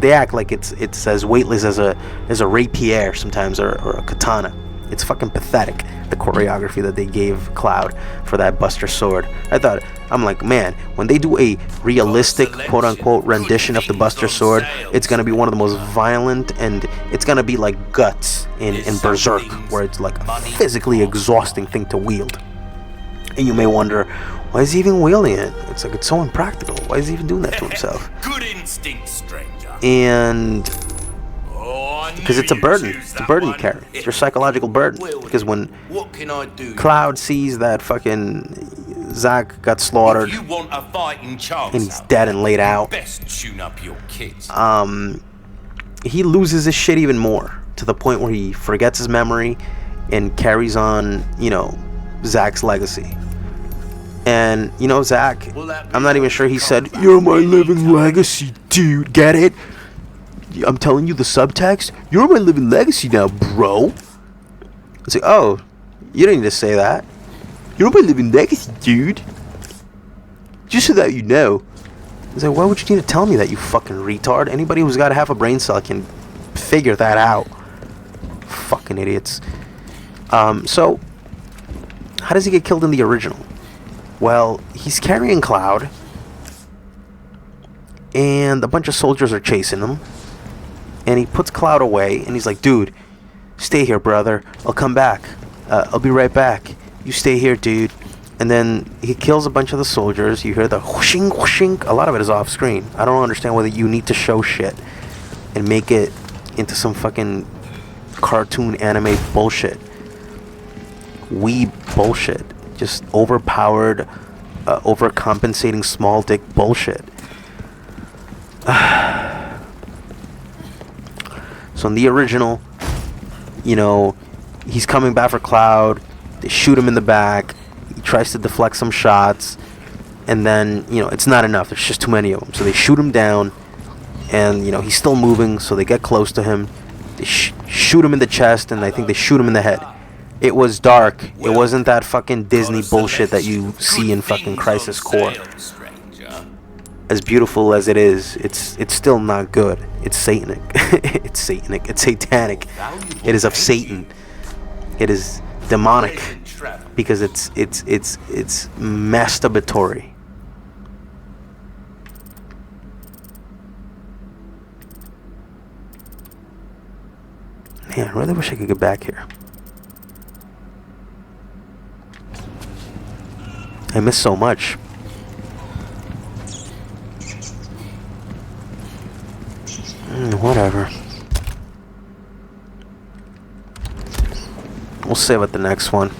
They act like it's as weightless as a rapier sometimes, or a katana. It's fucking pathetic, the choreography that they gave Cloud for that Buster Sword. I'm like, man, when they do a realistic, quote-unquote, rendition of the Buster Sword, it's going to be one of the most violent, and it's going to be like Guts in Berserk, where it's like a physically exhausting thing to wield. And you may wonder, why is he even wielding it? It's like, it's so impractical. Why is he even doing that to himself? Good instinct, stranger. And because it's a burden. It's a burden you carry. It's your psychological burden. Because when Cloud sees that fucking Zack got slaughtered, you want a fighting chance, and he's dead and laid out, best tune up your kids. he loses his shit even more, to the point where he forgets his memory and carries on, Zack's legacy. And, Zack, I'm not even sure he said, "You're my living legacy, dude." Get it? I'm telling you the subtext. You're my living legacy now, bro. It's like, oh, you don't need to say that. You're my living legacy, dude. Just so that you know. It's like, why would you need to tell me that, you fucking retard? Anybody who's got half a brain cell can figure that out. Fucking idiots. So, how does he get killed in the original? Well, he's carrying Cloud, and a bunch of soldiers are chasing him, and he puts Cloud away, and he's like, dude, stay here, brother. I'll come back. I'll be right back. You stay here, dude. And then he kills a bunch of the soldiers. You hear the whooshing, whooshing. A lot of it is off screen. I don't understand whether you need to show shit and make it into some fucking cartoon anime bullshit. Weeb bullshit. Just overpowered, overcompensating small dick bullshit. So in the original, he's coming back for Cloud. They shoot him in the back. He tries to deflect some shots, and then it's not enough. There's just too many of them. So they shoot him down, and he's still moving. So they get close to him, They shoot him in the chest, and I think they shoot him in the head. It was dark. It wasn't that fucking Disney bullshit that you see in fucking Crisis Core. As beautiful as it is, it's still not good. It's satanic. It's satanic. It's satanic. It is of Satan. It is demonic because it's masturbatory. Man, I really wish I could get back here. I miss so much. Whatever. We'll save it the next one.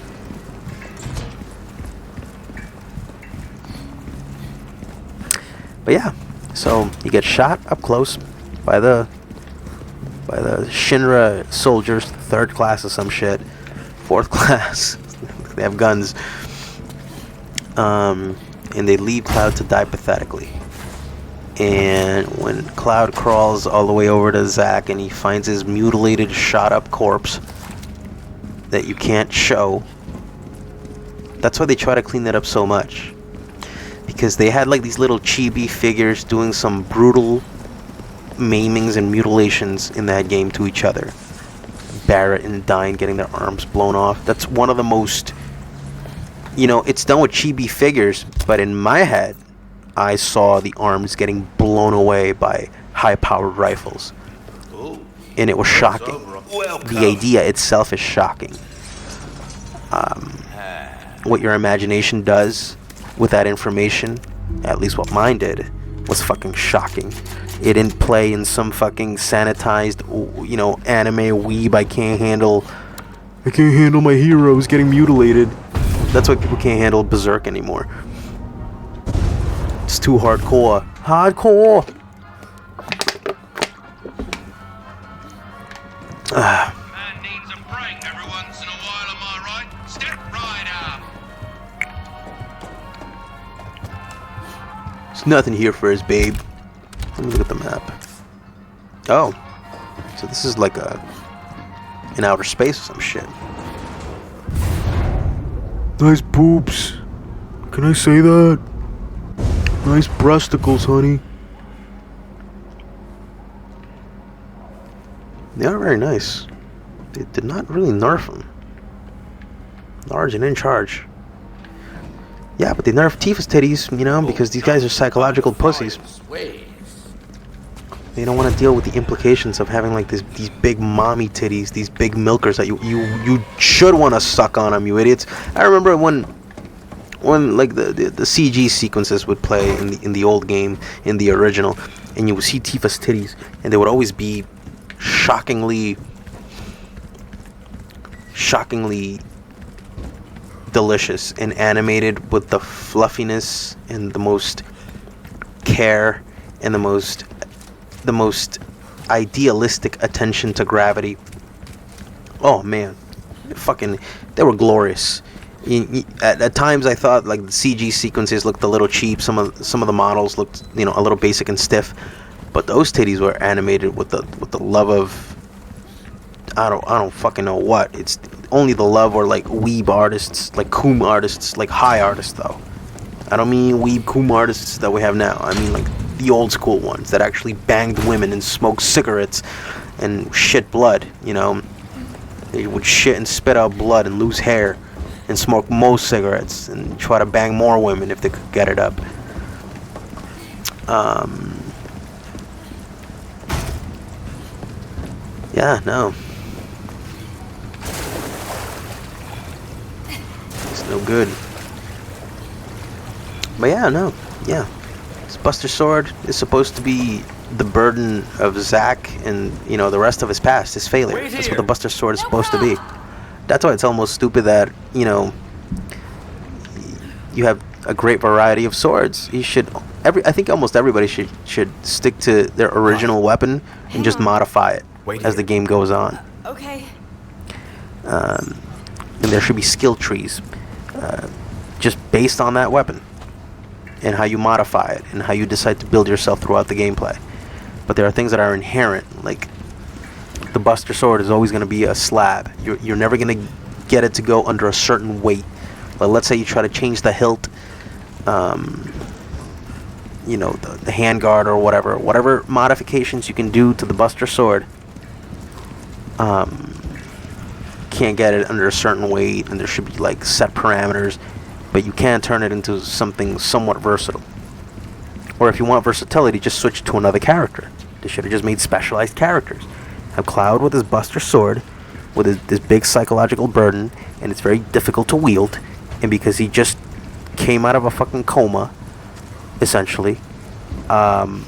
But yeah, so you get shot up close by the Shinra soldiers, 3rd class or some shit, 4th class. They have guns. And they leave Cloud to die pathetically. And when Cloud crawls all the way over to Zack and he finds his mutilated, shot up corpse that you can't show, that's why they try to clean that up so much. Because they had like these little chibi figures doing some brutal maimings and mutilations in that game to each other. Barrett and Dyne getting their arms blown off. That's one of the most, it's done with chibi figures, but in my head, I saw the arms getting blown away by high-powered rifles. And it was shocking. The idea itself is shocking. What your imagination does with that information, at least what mine did, was fucking shocking. It didn't play in some fucking sanitized, anime weeb. I can't handle my heroes getting mutilated. That's why people can't handle Berserk anymore. It's too hardcore. Hardcore! Man needs a break every once in a while, am I right? Step right up. There's nothing here for us, babe. Let me look at the map. Oh. So this is like in outer space or some shit. Nice boobs. Can I say that? Nice breasticles, honey. They are very nice. They did not really nerf them. Large and in charge. Yeah, but they nerfed Tifa's titties, because these guys are psychological pussies. They don't want to deal with the implications of having like these big mommy titties, these big milkers that you should want to suck on them, you idiots. I remember when like the CG sequences would play in the old game, in the original, and you would see Tifa's titties, and they would always be shockingly delicious and animated with the fluffiness and the most care and the most idealistic attention to gravity. Oh man, they were glorious. At times I thought like the CG sequences looked a little cheap. Some of the models looked a little basic and stiff, but those titties were animated with the love of I don't fucking know what. It's only the love or like weeb artists, like coom artists, like high artists though. I don't mean weeb coom artists that we have now. I mean like the old school ones that actually banged women and smoked cigarettes and shit blood. They would shit and spit out blood and lose hair and smoke more cigarettes and try to bang more women if they could get it up. Yeah, no. It's no good. But yeah, no. Yeah. This Buster Sword is supposed to be the burden of Zack and, the rest of his past, his failure. That's what the Buster Sword is supposed to be. That's why it's almost stupid that, you have a great variety of swords. I think almost everybody should stick to their original weapon and just modify it as the game goes on. Okay. And there should be skill trees just based on that weapon and how you modify it and how you decide to build yourself throughout the gameplay. But there are things that are inherent, like the Buster Sword is always going to be a slab. You're never going to get it to go under a certain weight. But let's say you try to change the hilt, you know, the handguard or whatever modifications you can do to the Buster Sword, can't get it under a certain weight, and there should be like set parameters, but you can turn it into something somewhat versatile. Or if you want versatility, just switch to another character. They should have just made specialized characters. Have Cloud with his Buster Sword, with this big psychological burden, and it's very difficult to wield, and because he just came out of a fucking coma, essentially, and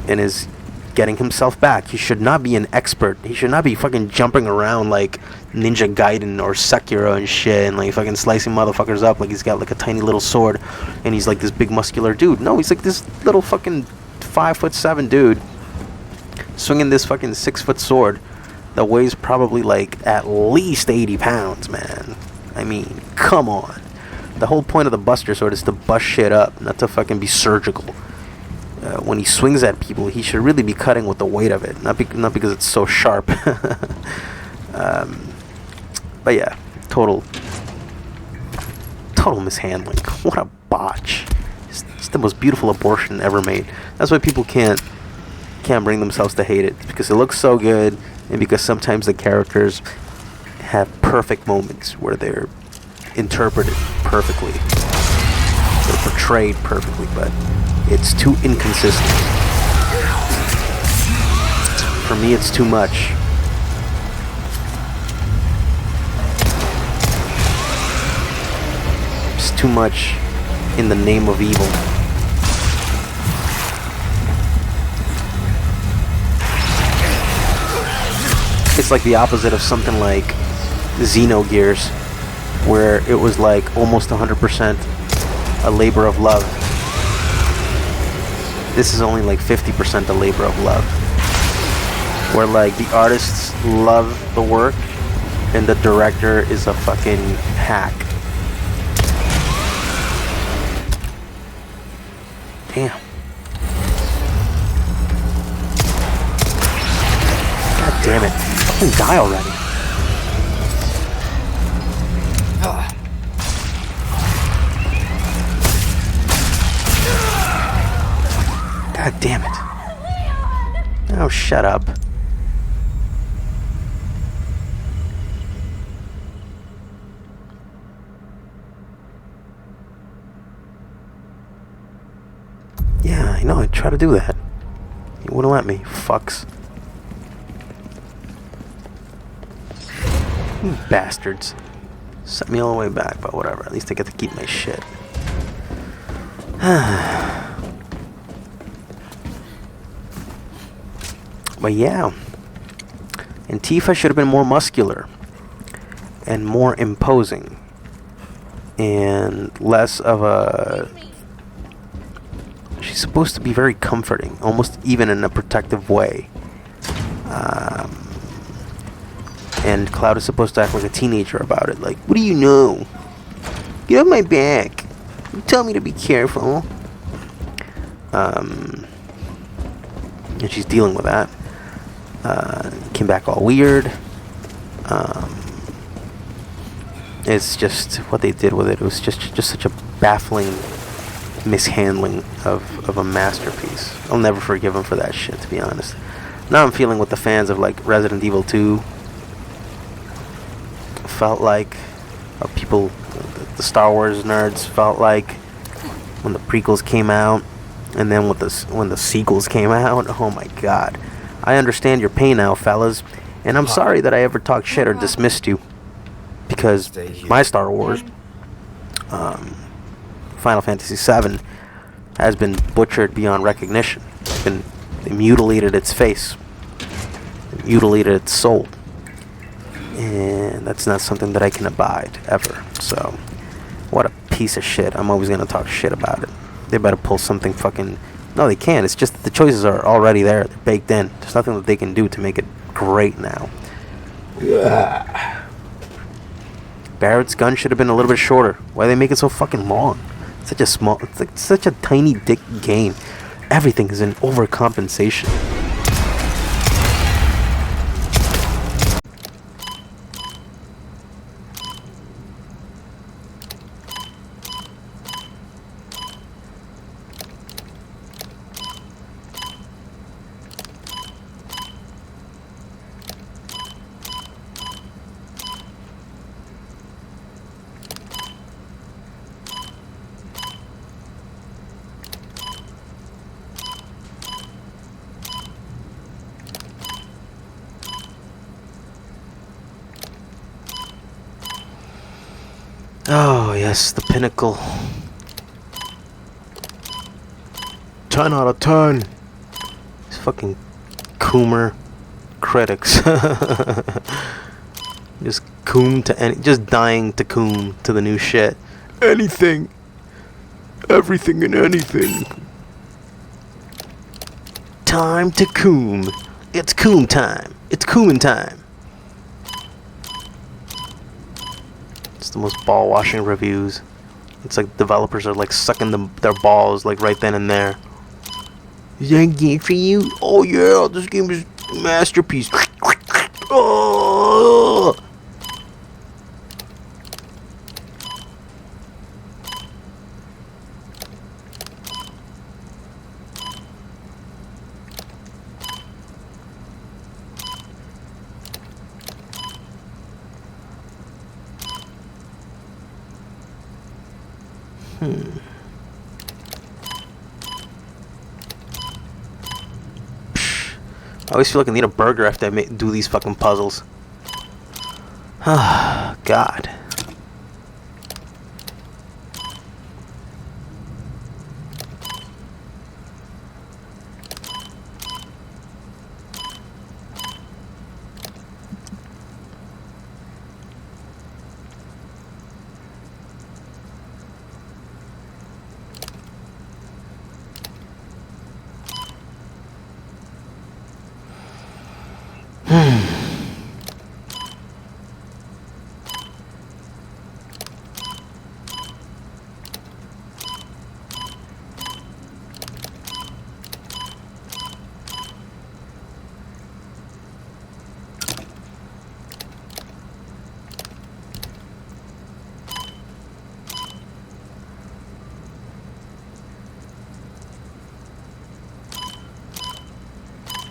is getting himself back. He should not be an expert. He should not be fucking jumping around like Ninja Gaiden or Sekiro and shit, and like fucking slicing motherfuckers up like he's got like a tiny little sword, and he's like this big muscular dude. No, he's like this little fucking 5'7" dude swinging this fucking 6-foot sword that weighs probably like at least 80 pounds, man. I mean, come on. The whole point of the Buster Sword is to bust shit up, not to fucking be surgical. When he swings at people, he should really be cutting with the weight of it, not because it's so sharp. But yeah, total mishandling. What a botch! It's the most beautiful abortion ever made. That's why people can't bring themselves to hate it, because it looks so good, and because sometimes the characters have perfect moments where they're interpreted perfectly, they're portrayed perfectly, but it's too inconsistent. For me, it's too much. It's too much in the name of evil. It's like the opposite of something like Xenogears, where it was like almost 100% a labor of love. This is only like 50% a labor of love, where like the artists love the work and the director is a fucking hack. Damn. God damn it. Fucking die already. God damn it. Oh, shut up. Yeah, I know, I try to do that. You wouldn't let me, fucks. You bastards. Sent me all the way back, but whatever. At least I get to keep my shit. But yeah, Antifa should have been more muscular and more imposing and less of a... She's supposed to be very comforting, almost even in a protective way. And Cloud is supposed to act like a teenager about it. Like, what do you know? Get off my back. You tell me to be careful. And she's dealing with that. Came back all weird. It's just what they did with it. It was just such a baffling mishandling of a masterpiece. I'll never forgive them for that shit, to be honest. Now I'm feeling what the fans of like Resident Evil 2 felt like, people, the Star Wars nerds felt like when the prequels came out, and then when the sequels came out. Oh my god. I understand your pain now, fellas, and I'm sorry that I ever talked shit or dismissed you, because my Star Wars, Final Fantasy VII, has been butchered beyond recognition. They mutilated its face, they mutilated its soul, and that's not something that I can abide ever. So, what a piece of shit. I'm always gonna talk shit about it. They better pull something fucking... No, they can't. It's just that the choices are already there. They're baked in. There's nothing that they can do to make it great now. Barrett's gun should have been a little bit shorter. Why they make it so fucking long? Such a small... It's like such a tiny dick game. Everything is an overcompensation. yes, the pinnacle. 10 out of 10. These fucking Coomer critics. Just coom to any, just dying to coom to the new shit. Anything, everything and anything. Time to coom. It's coom time. It's cooming time. It's the most ball washing reviews. It's like developers are like sucking their balls like right then and there. Is that a game for you? Oh yeah, this game is a masterpiece. Oh. I always feel like I need a burger after I do these fucking puzzles. Ah, God.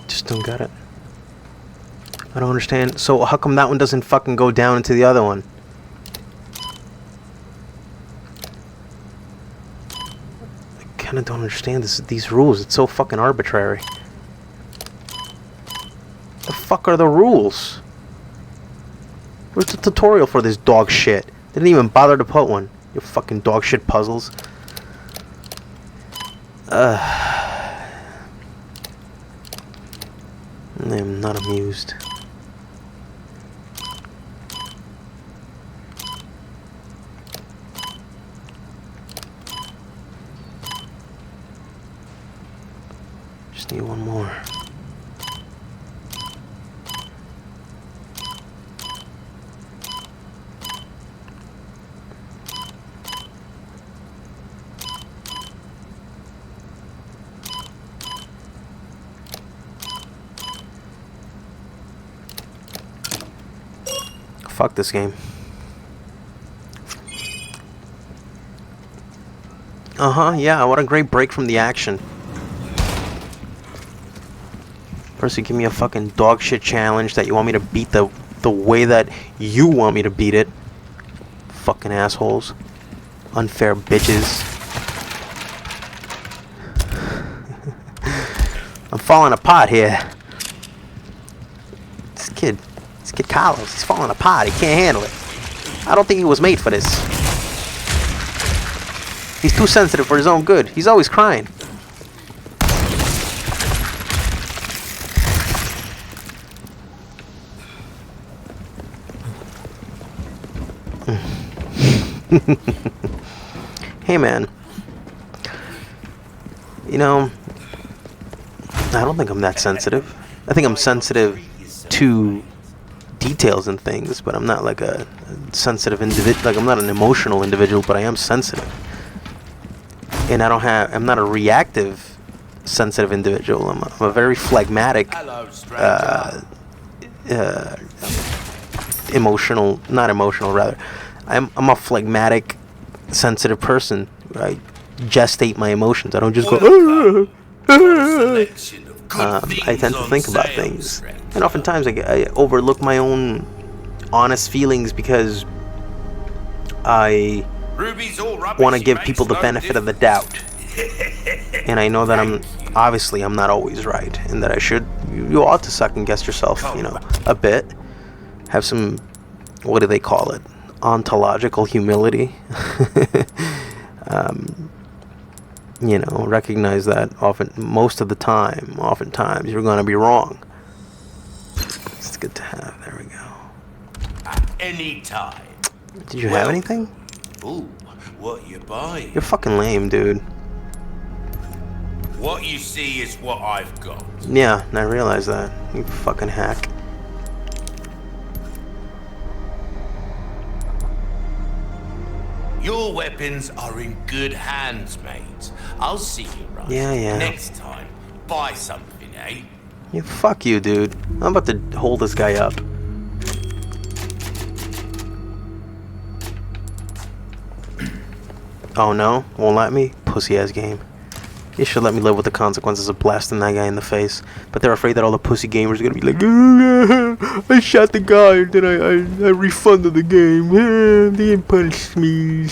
Just don't get it. I don't understand. So how come that one doesn't fucking go down into the other one? I kinda don't understand these rules. It's so fucking arbitrary. The fuck are the rules? Where's the tutorial for this dog shit? Didn't even bother to put one. Your fucking dog shit puzzles. I'm not amused. Just need one more. Fuck this game. Yeah, what a great break from the action. First you give me a fucking dog shit challenge that you want me to beat the way that you want me to beat it. Fucking assholes. Unfair bitches. I'm falling apart here. This kid Carlos, he's falling apart. He can't handle it. I don't think he was made for this. He's too sensitive for his own good. He's always crying. Hey man, you know, I don't think I'm that sensitive. I think I'm sensitive to details and things, but I'm not like a sensitive individual. Like I'm not an emotional individual, but I am sensitive. And I'm not a reactive, sensitive individual. I'm a very phlegmatic, rather. I'm a phlegmatic, sensitive person. I gestate my emotions. I don't just go. I tend to think about things, and oftentimes I overlook my own honest feelings because I want to give people the benefit of the doubt, and I know that I'm not always right, and that you ought to second guess yourself, a bit. Have some, what do they call it? ontological humility. You know, recognize that oftentimes you're going to be wrong. It's good to have. There we go. At any time. Did you have anything? Ooh, what you buy? You're fucking lame, dude. What you see is what I've got. Yeah, and I realize that. You fucking hack. Your weapons are in good hands, mate. I'll see you right. Yeah. Next time, buy something, eh? Yeah, fuck you, dude. I'm about to hold this guy up. Oh no? Won't let me? Pussy ass game. You should let me live with the consequences of blasting that guy in the face. But they're afraid that all the pussy gamers are gonna be like, I shot the guy and then I refunded the game. They didn't punish me.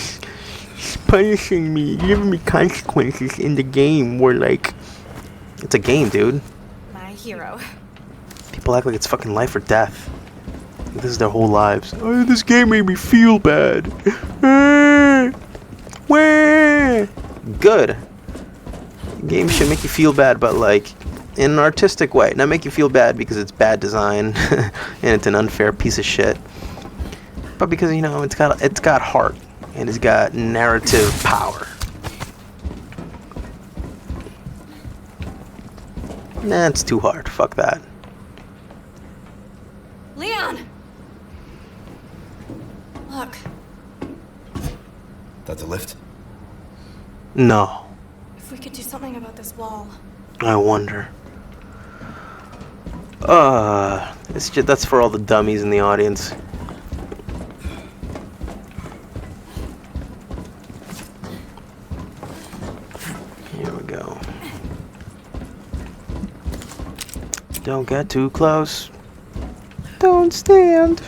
He's punishing me, giving me consequences in the game where, like, it's a game, dude. My hero. People act like it's fucking life or death. This is their whole lives. Oh, this game made me feel bad. Good. Games should make you feel bad, but like in an artistic way. Not make you feel bad because it's bad design and it's an unfair piece of shit. But because, you know, it's got heart and it's got narrative power. Nah, it's too hard. Fuck that. Leon! Look. That the lift? No. If we could do something about this wall. I wonder. That's for all the dummies in the audience. Here we go. Don't get too close. Don't stand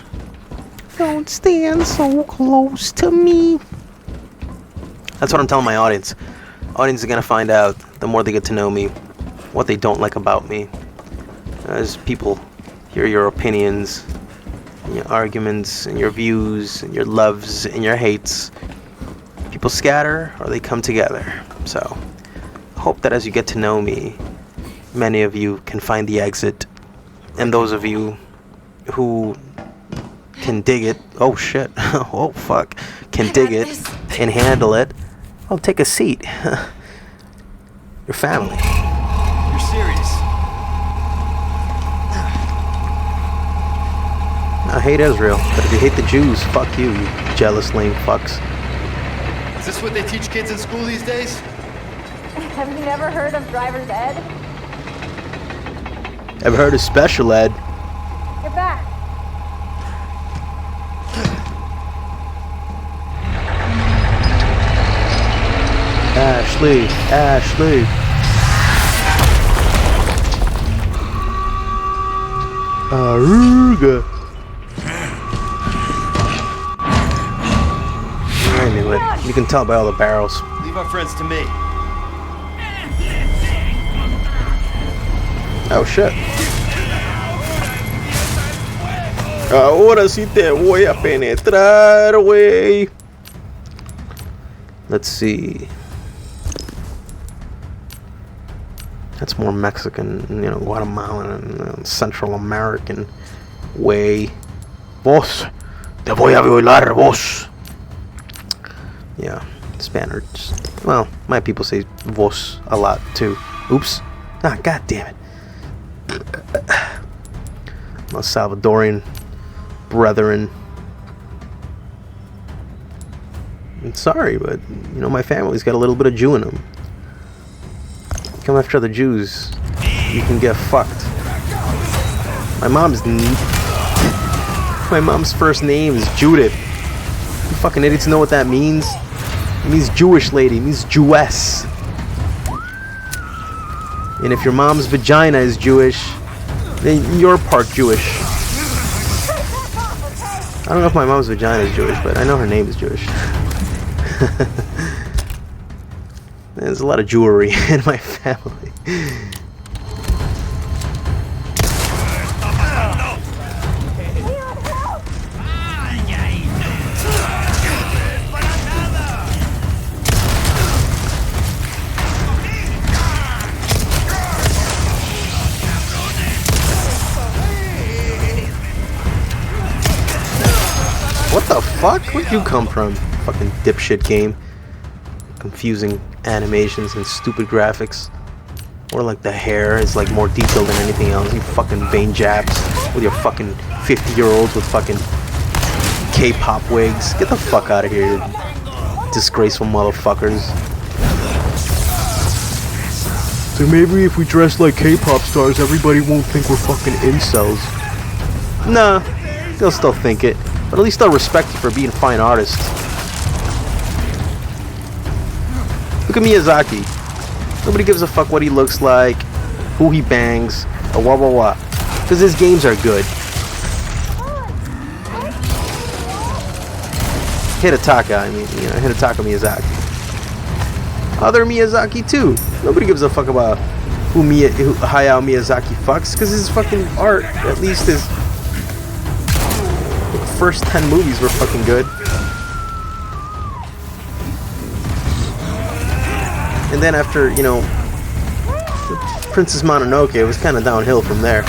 so close to me. That's what I'm telling my audience. Audience is gonna find out the more they get to know me, what they don't like about me. As people hear your opinions, and your arguments, and your views, and your loves, and your hates, people scatter or they come together. So, I hope that as you get to know me, many of you can find the exit, and those of you who can dig it, oh shit, oh fuck, can dig it and handle it, well, take a seat. Your family. You're serious? I hate Israel, but if you hate the Jews, fuck you, you jealous lame fucks. Is this what they teach kids in school these days? Have you never heard of driver's ed? Ever heard of special ed? You're back. Ashley. Aruga. I knew it. You can tell by all the barrels. Leave our friends to me. Oh shit. Ahora sí te voy a penetrar, güey. Let's see. That's more Mexican, you know, Guatemalan, and Central American way. Vos, te voy a violar, vos. Yeah, Spaniards. Well, my people say vos a lot too. Oops. Ah, god damn it. My Salvadorian brethren. I'm sorry, but you know my family's got a little bit of Jew in them. Come after the Jews, you can get fucked. My mom's first name is Judith. You fucking idiots know what that means? It means Jewish lady. It means Jewess. And if your mom's vagina is Jewish, then you're part Jewish. I don't know if my mom's vagina is Jewish, but I know her name is Jewish. There's a lot of Jewry in my family. fuck? Where'd you come from? Fucking dipshit game. Confusing animations and stupid graphics. Or like the hair is like more detailed than anything else. You fucking vein jabs with your fucking 50-year-olds with fucking K-pop wigs. Get the fuck out of here, you disgraceful motherfuckers. So maybe if we dress like K-pop stars, everybody won't think we're fucking incels. Nah, they'll still think it, but at least they'll respect you for being fine artists. Look at Miyazaki. Nobody gives a fuck what he looks like, who he bangs, or what. Because his games are good. Hidetaka, I mean, you know, Hidetaka Miyazaki. Other Miyazaki too. Nobody gives a fuck about who Hayao Miyazaki fucks, because his fucking art, at least his first 10 movies were fucking good. And then after, you know, Princess Mononoke, it was kind of downhill from there.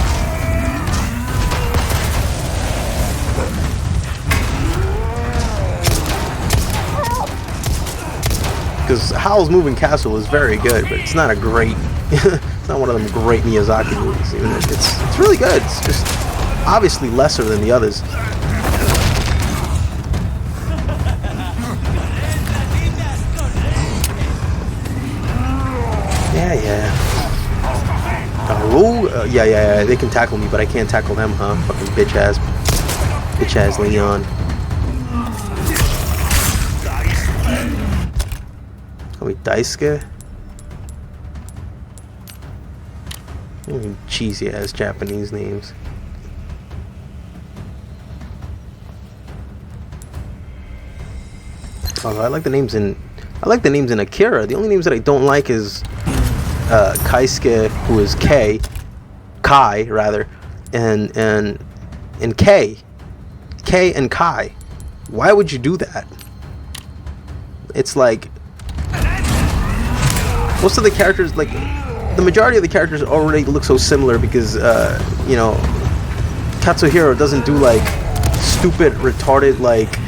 Because Howl's Moving Castle is very good, but it's not a great, it's not one of them great Miyazaki movies. Even it's really good. It's just obviously lesser than the others. Yeah. They can tackle me, but I can't tackle them, huh? Fucking bitch ass Leon. Call me Daisuke. Cheesy ass Japanese names. Oh, I like the names in Akira. The only names that I don't like is Kaisuke, who is Kai rather, and K and Kai. Why would you do that? It's like most of the characters, like the majority of the characters, already look so similar because you know, Katsuhiro doesn't do like stupid, retarded, like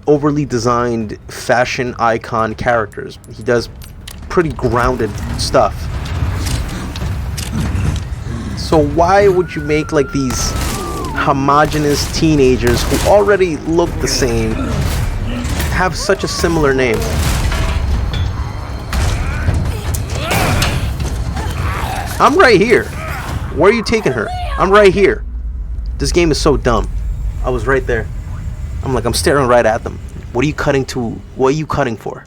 overly designed fashion icon characters. He does pretty grounded stuff. So why would you make like these homogenous teenagers who already look the same have such a similar name? I'm right here. Where are you taking her? I'm right here. This game is so dumb. I was right there. I'm staring right at them. What are you cutting to? What are you cutting for?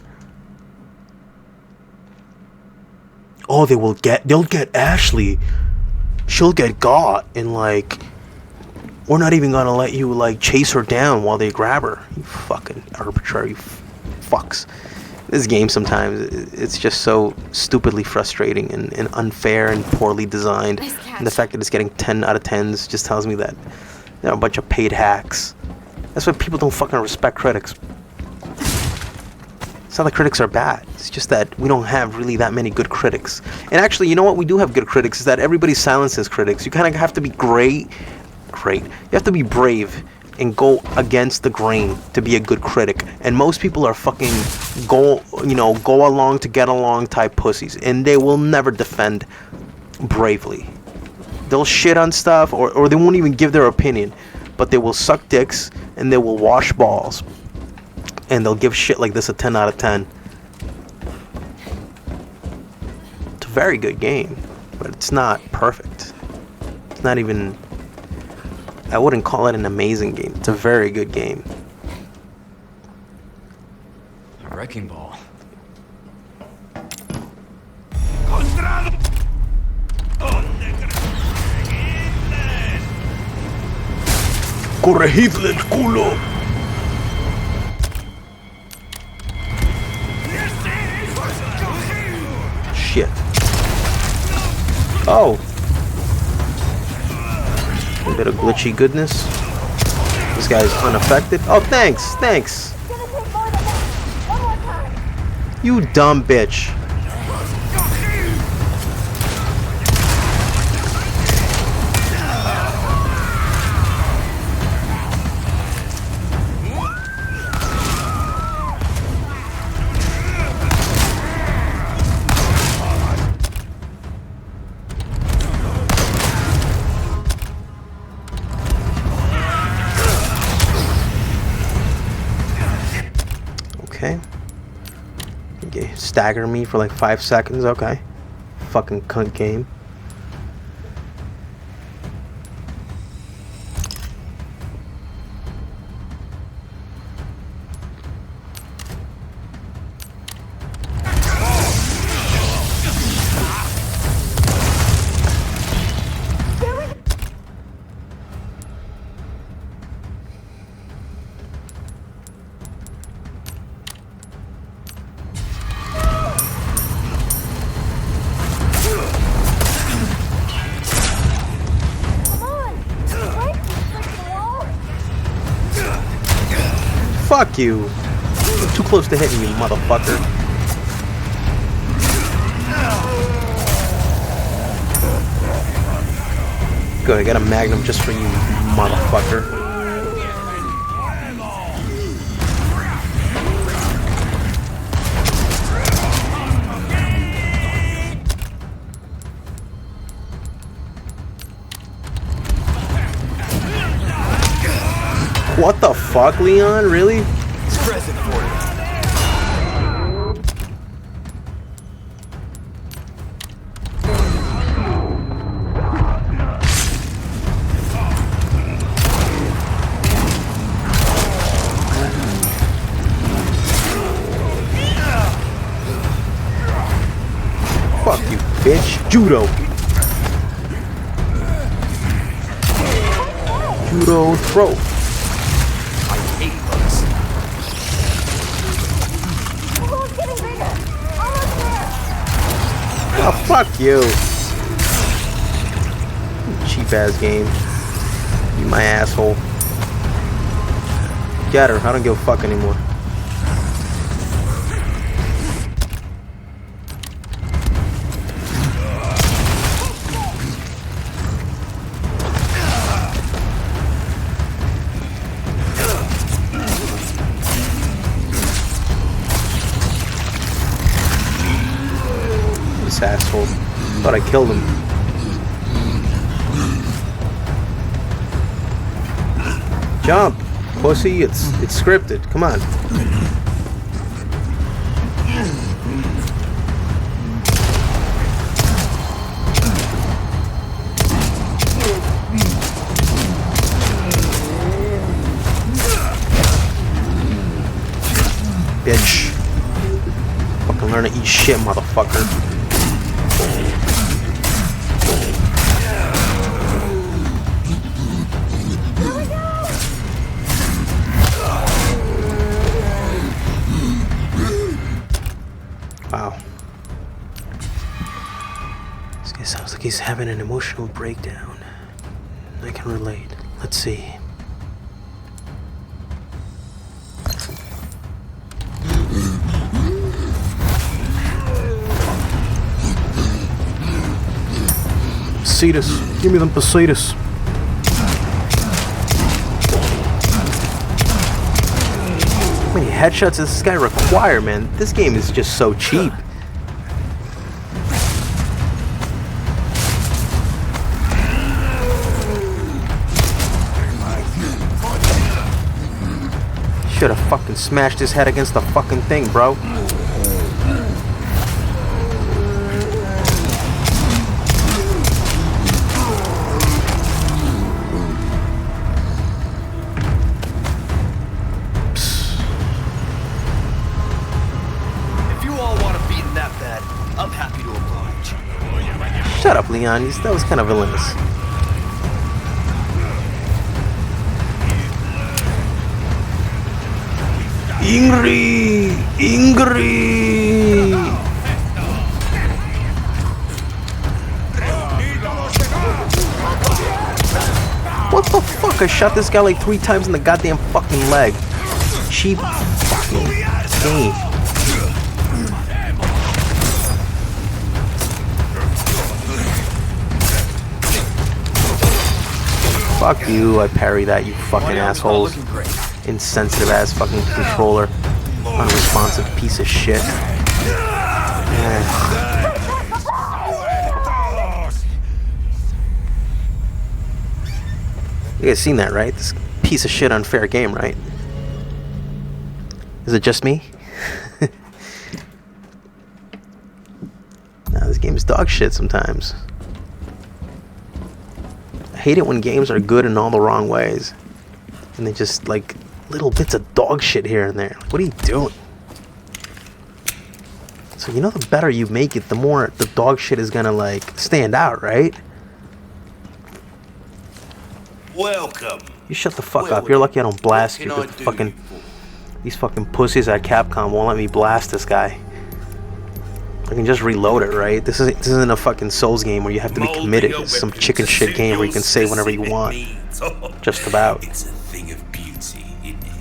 Oh, they'll get Ashley. She'll get got, and like, we're not even gonna let you like chase her down while they grab her. You fucking arbitrary fucks. This game sometimes, it's just so stupidly frustrating and unfair and poorly designed. Nice catch. And the fact that it's getting 10 out of 10s just tells me that they're a bunch of paid hacks. That's why people don't fucking respect critics. It's not that critics are bad. It's just that we don't have really that many good critics. And actually, you know what? We do have good critics. Is that everybody silences critics. You kind of have to be great. You have to be brave and go against the grain to be a good critic. And most people are fucking go along to get along type pussies. And they will never defend bravely. They'll shit on stuff or they won't even give their opinion. But they will suck dicks and they will wash balls. And they'll give shit like this a 10 out of 10. It's a very good game, but it's not perfect. It's not even... I wouldn't call it an amazing game. It's a very good game. A wrecking ball. Corregidle el culo. Shit. Oh. A bit of glitchy goodness. This guy's unaffected. Oh, thanks. You dumb bitch. stagger me for like 5 seconds. Okay. Fucking cunt game. Fuck you! You're too close to hitting me, motherfucker. Good, I got a magnum just for you, motherfucker. What the fuck, Leon? Really? It's present for you. Fuck you, bitch. Judo. Judo throw. I hate bugs. Oh, it's getting bigger. Almost there. Oh, fuck you. Cheap ass game. You my asshole. Get her. I don't give a fuck anymore. This asshole. Thought I killed him. Jump, pussy. It's scripted. Come on. Bitch. Fucking learn to eat shit, motherfucker. Wow. This guy sounds like he's having an emotional breakdown. I can relate. Let's see. Pesetas. Give me them pesetas. How many headshots does this guy require, man? This game is just so cheap. Should have fucking smashed his head against the fucking thing, bro. I'm happy to oblige. Shut up, Leon. That was kind of villainous. Ingrid! Ingrid! What the fuck? I shot this guy like 3 times in the goddamn fucking leg. Cheap fucking game. Fuck you, I parry that, you fucking assholes. Insensitive ass fucking controller. Unresponsive piece of shit. You guys seen that, right? This piece of shit unfair game, right? Is it just me? This game is dog shit sometimes. I hate it when games are good in all the wrong ways. And they just, like, little bits of dog shit here and there. Like, what are you doing? So, you know, the better you make it, the more the dog shit is gonna, like, stand out, right? Welcome. You shut the fuck up. You're lucky I don't blast you. Because these fucking pussies at Capcom won't let me blast this guy. I can just reload it, right? This isn't a fucking Souls game where you have to be committed. It's some chicken shit game where you can save whenever you want. Just about. It's a thing of beauty, isn't it?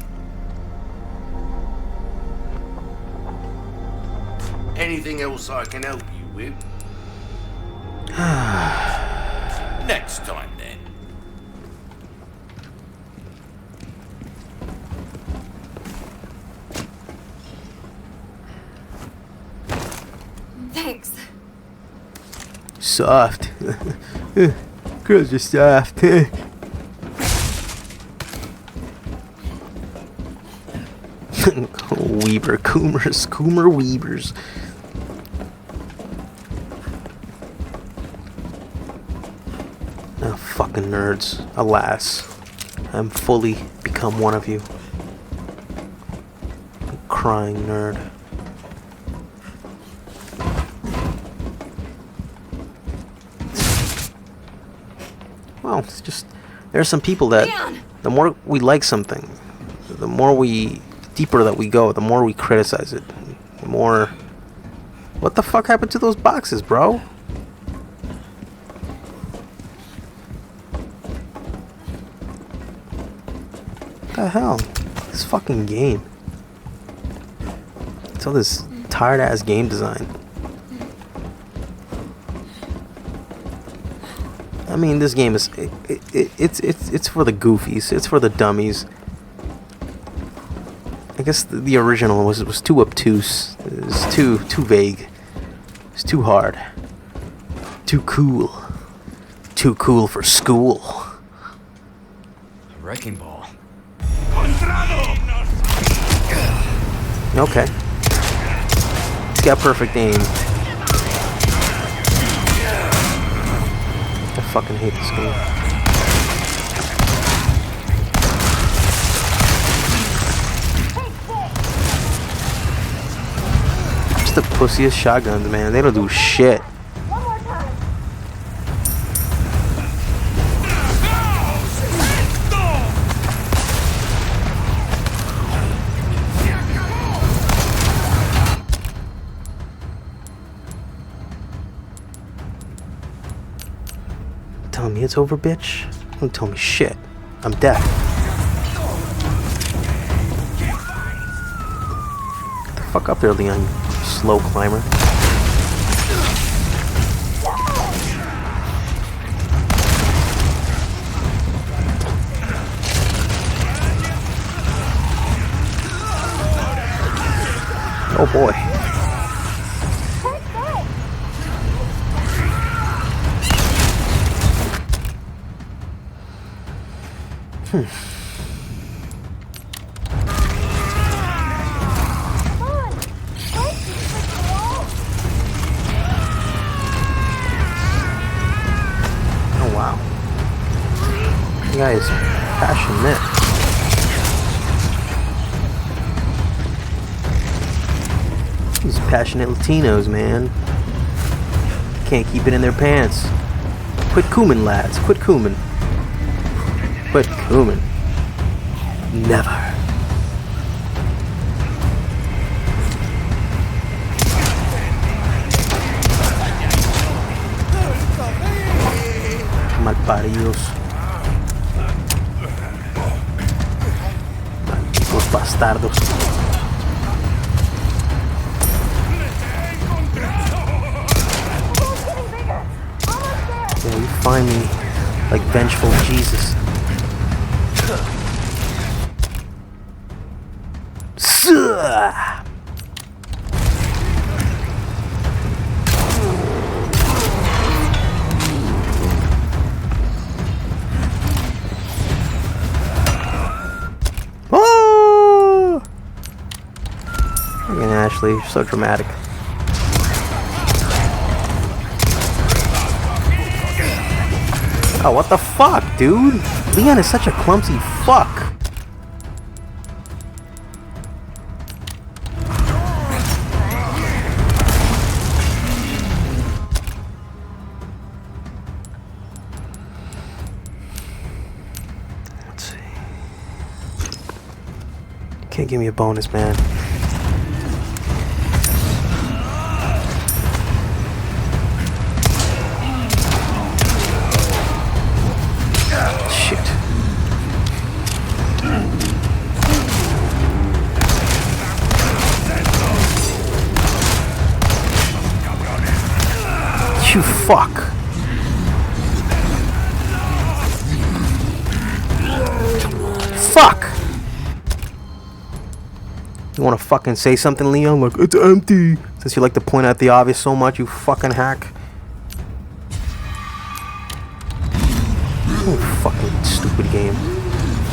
Anything else I can help you with? Next time, then. Thanks. Soft. Girls are soft. Weaver, Coomer Weavers. Oh, fucking nerds. Alas, I'm fully become one of you. Crying nerd. Well, it's just, there are some people that the more we like something, the deeper that we go, the more we criticize it. The more... What the fuck happened to those boxes, bro? What the hell? This fucking game. It's all this tired ass game design. I mean, this game is it's for the goofies. It's for the dummies. I guess the original was too obtuse. It was too vague. It's too hard. Too cool. Too cool for school. Wrecking ball. Okay. He's got perfect aim. I fucking hate this game. Just the pussiest shotguns, man. They don't do shit. One more time. Tell me it's over, bitch. Don't tell me shit. I'm deaf. Get the fuck up there, Leon, you slow climber. Oh boy. Oh wow. The guy is passionate. These passionate Latinos, man. Can't keep it in their pants. Quit cooming, lads. Quit cooming. Quit cooming. Never. Malparidos. Malditos bastardos. Yeah, you find me like vengeful Jesus. Oh! Fucking Ashley, you're so dramatic. Oh, what the fuck, dude? Leon is such a clumsy fuck. Let's see. Can't give me a bonus, man. Shit. You fuck. Fuck. You wanna fucking say something, Leon? Like, it's empty. Since you like to point out the obvious so much, you fucking hack. Oh, fucking stupid game.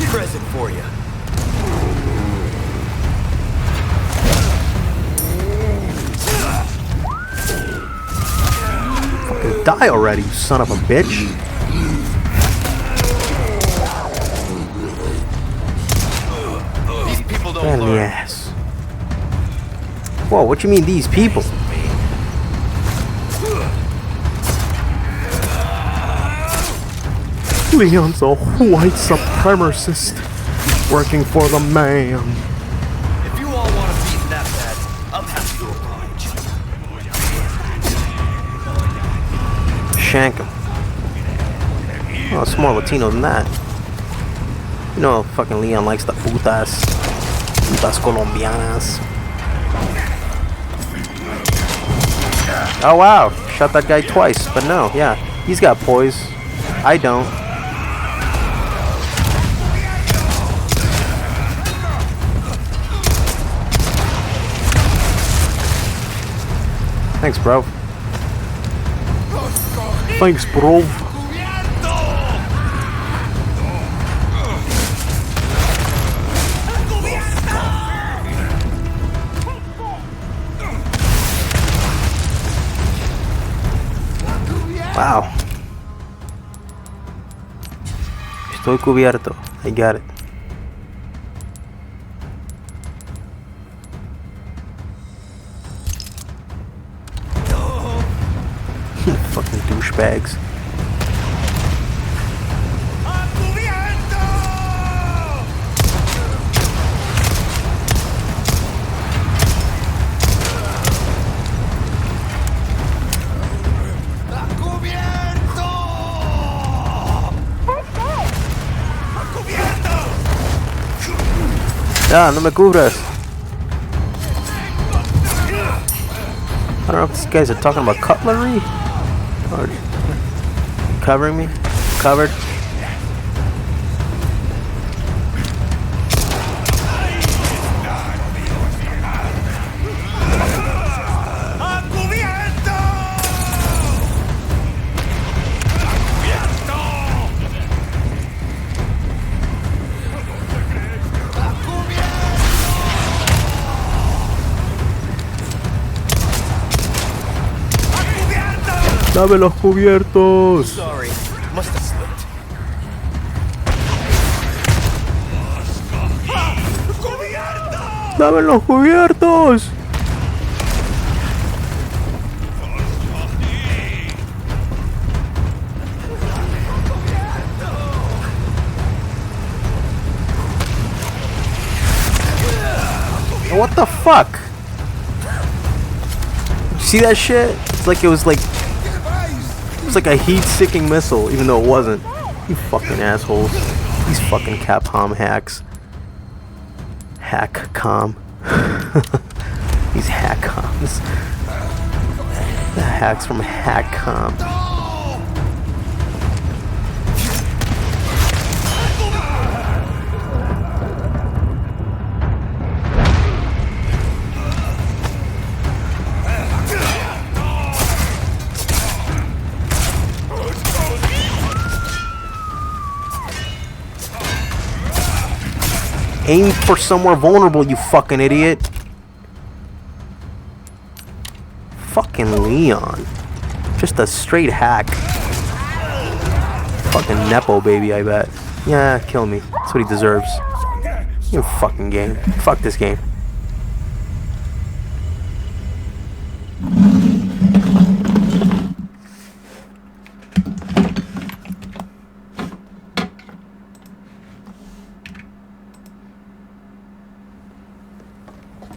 Present for you. Fucking die already, you son of a bitch. These people don't Right in the learn. ass. Whoa, what you mean these people? Leon's a white supremacist working for the man. If you all want to beat that bad, I'll have to oblige. Shank him. Oh, it's more Latino than that. You know, fucking Leon likes the putas. Putas colombianas. Oh wow, shot that guy twice, but no, yeah, he's got poise. I don't. Thanks, bro. Thanks, bro. Wow. Estoy cubierto. I got it. Fucking douchebags. Ya, no me cubras. I don't know if these guys are talking about cutlery or covering me. Covered. Dame los cubiertos. Sorry, must have slipped. Dame los cubiertos. What the fuck? See that shit? It's like it was like a heat-seeking missile, even though it wasn't. You fucking assholes. These fucking Capcom hacks. Hackcom. These Hackcoms. The hacks from Hackcom. Aim for somewhere vulnerable, you fucking idiot. Fucking Leon. Just a straight hack. Fucking Nepo baby, I bet. Yeah, kill me. That's what he deserves. You fucking game. Fuck this game.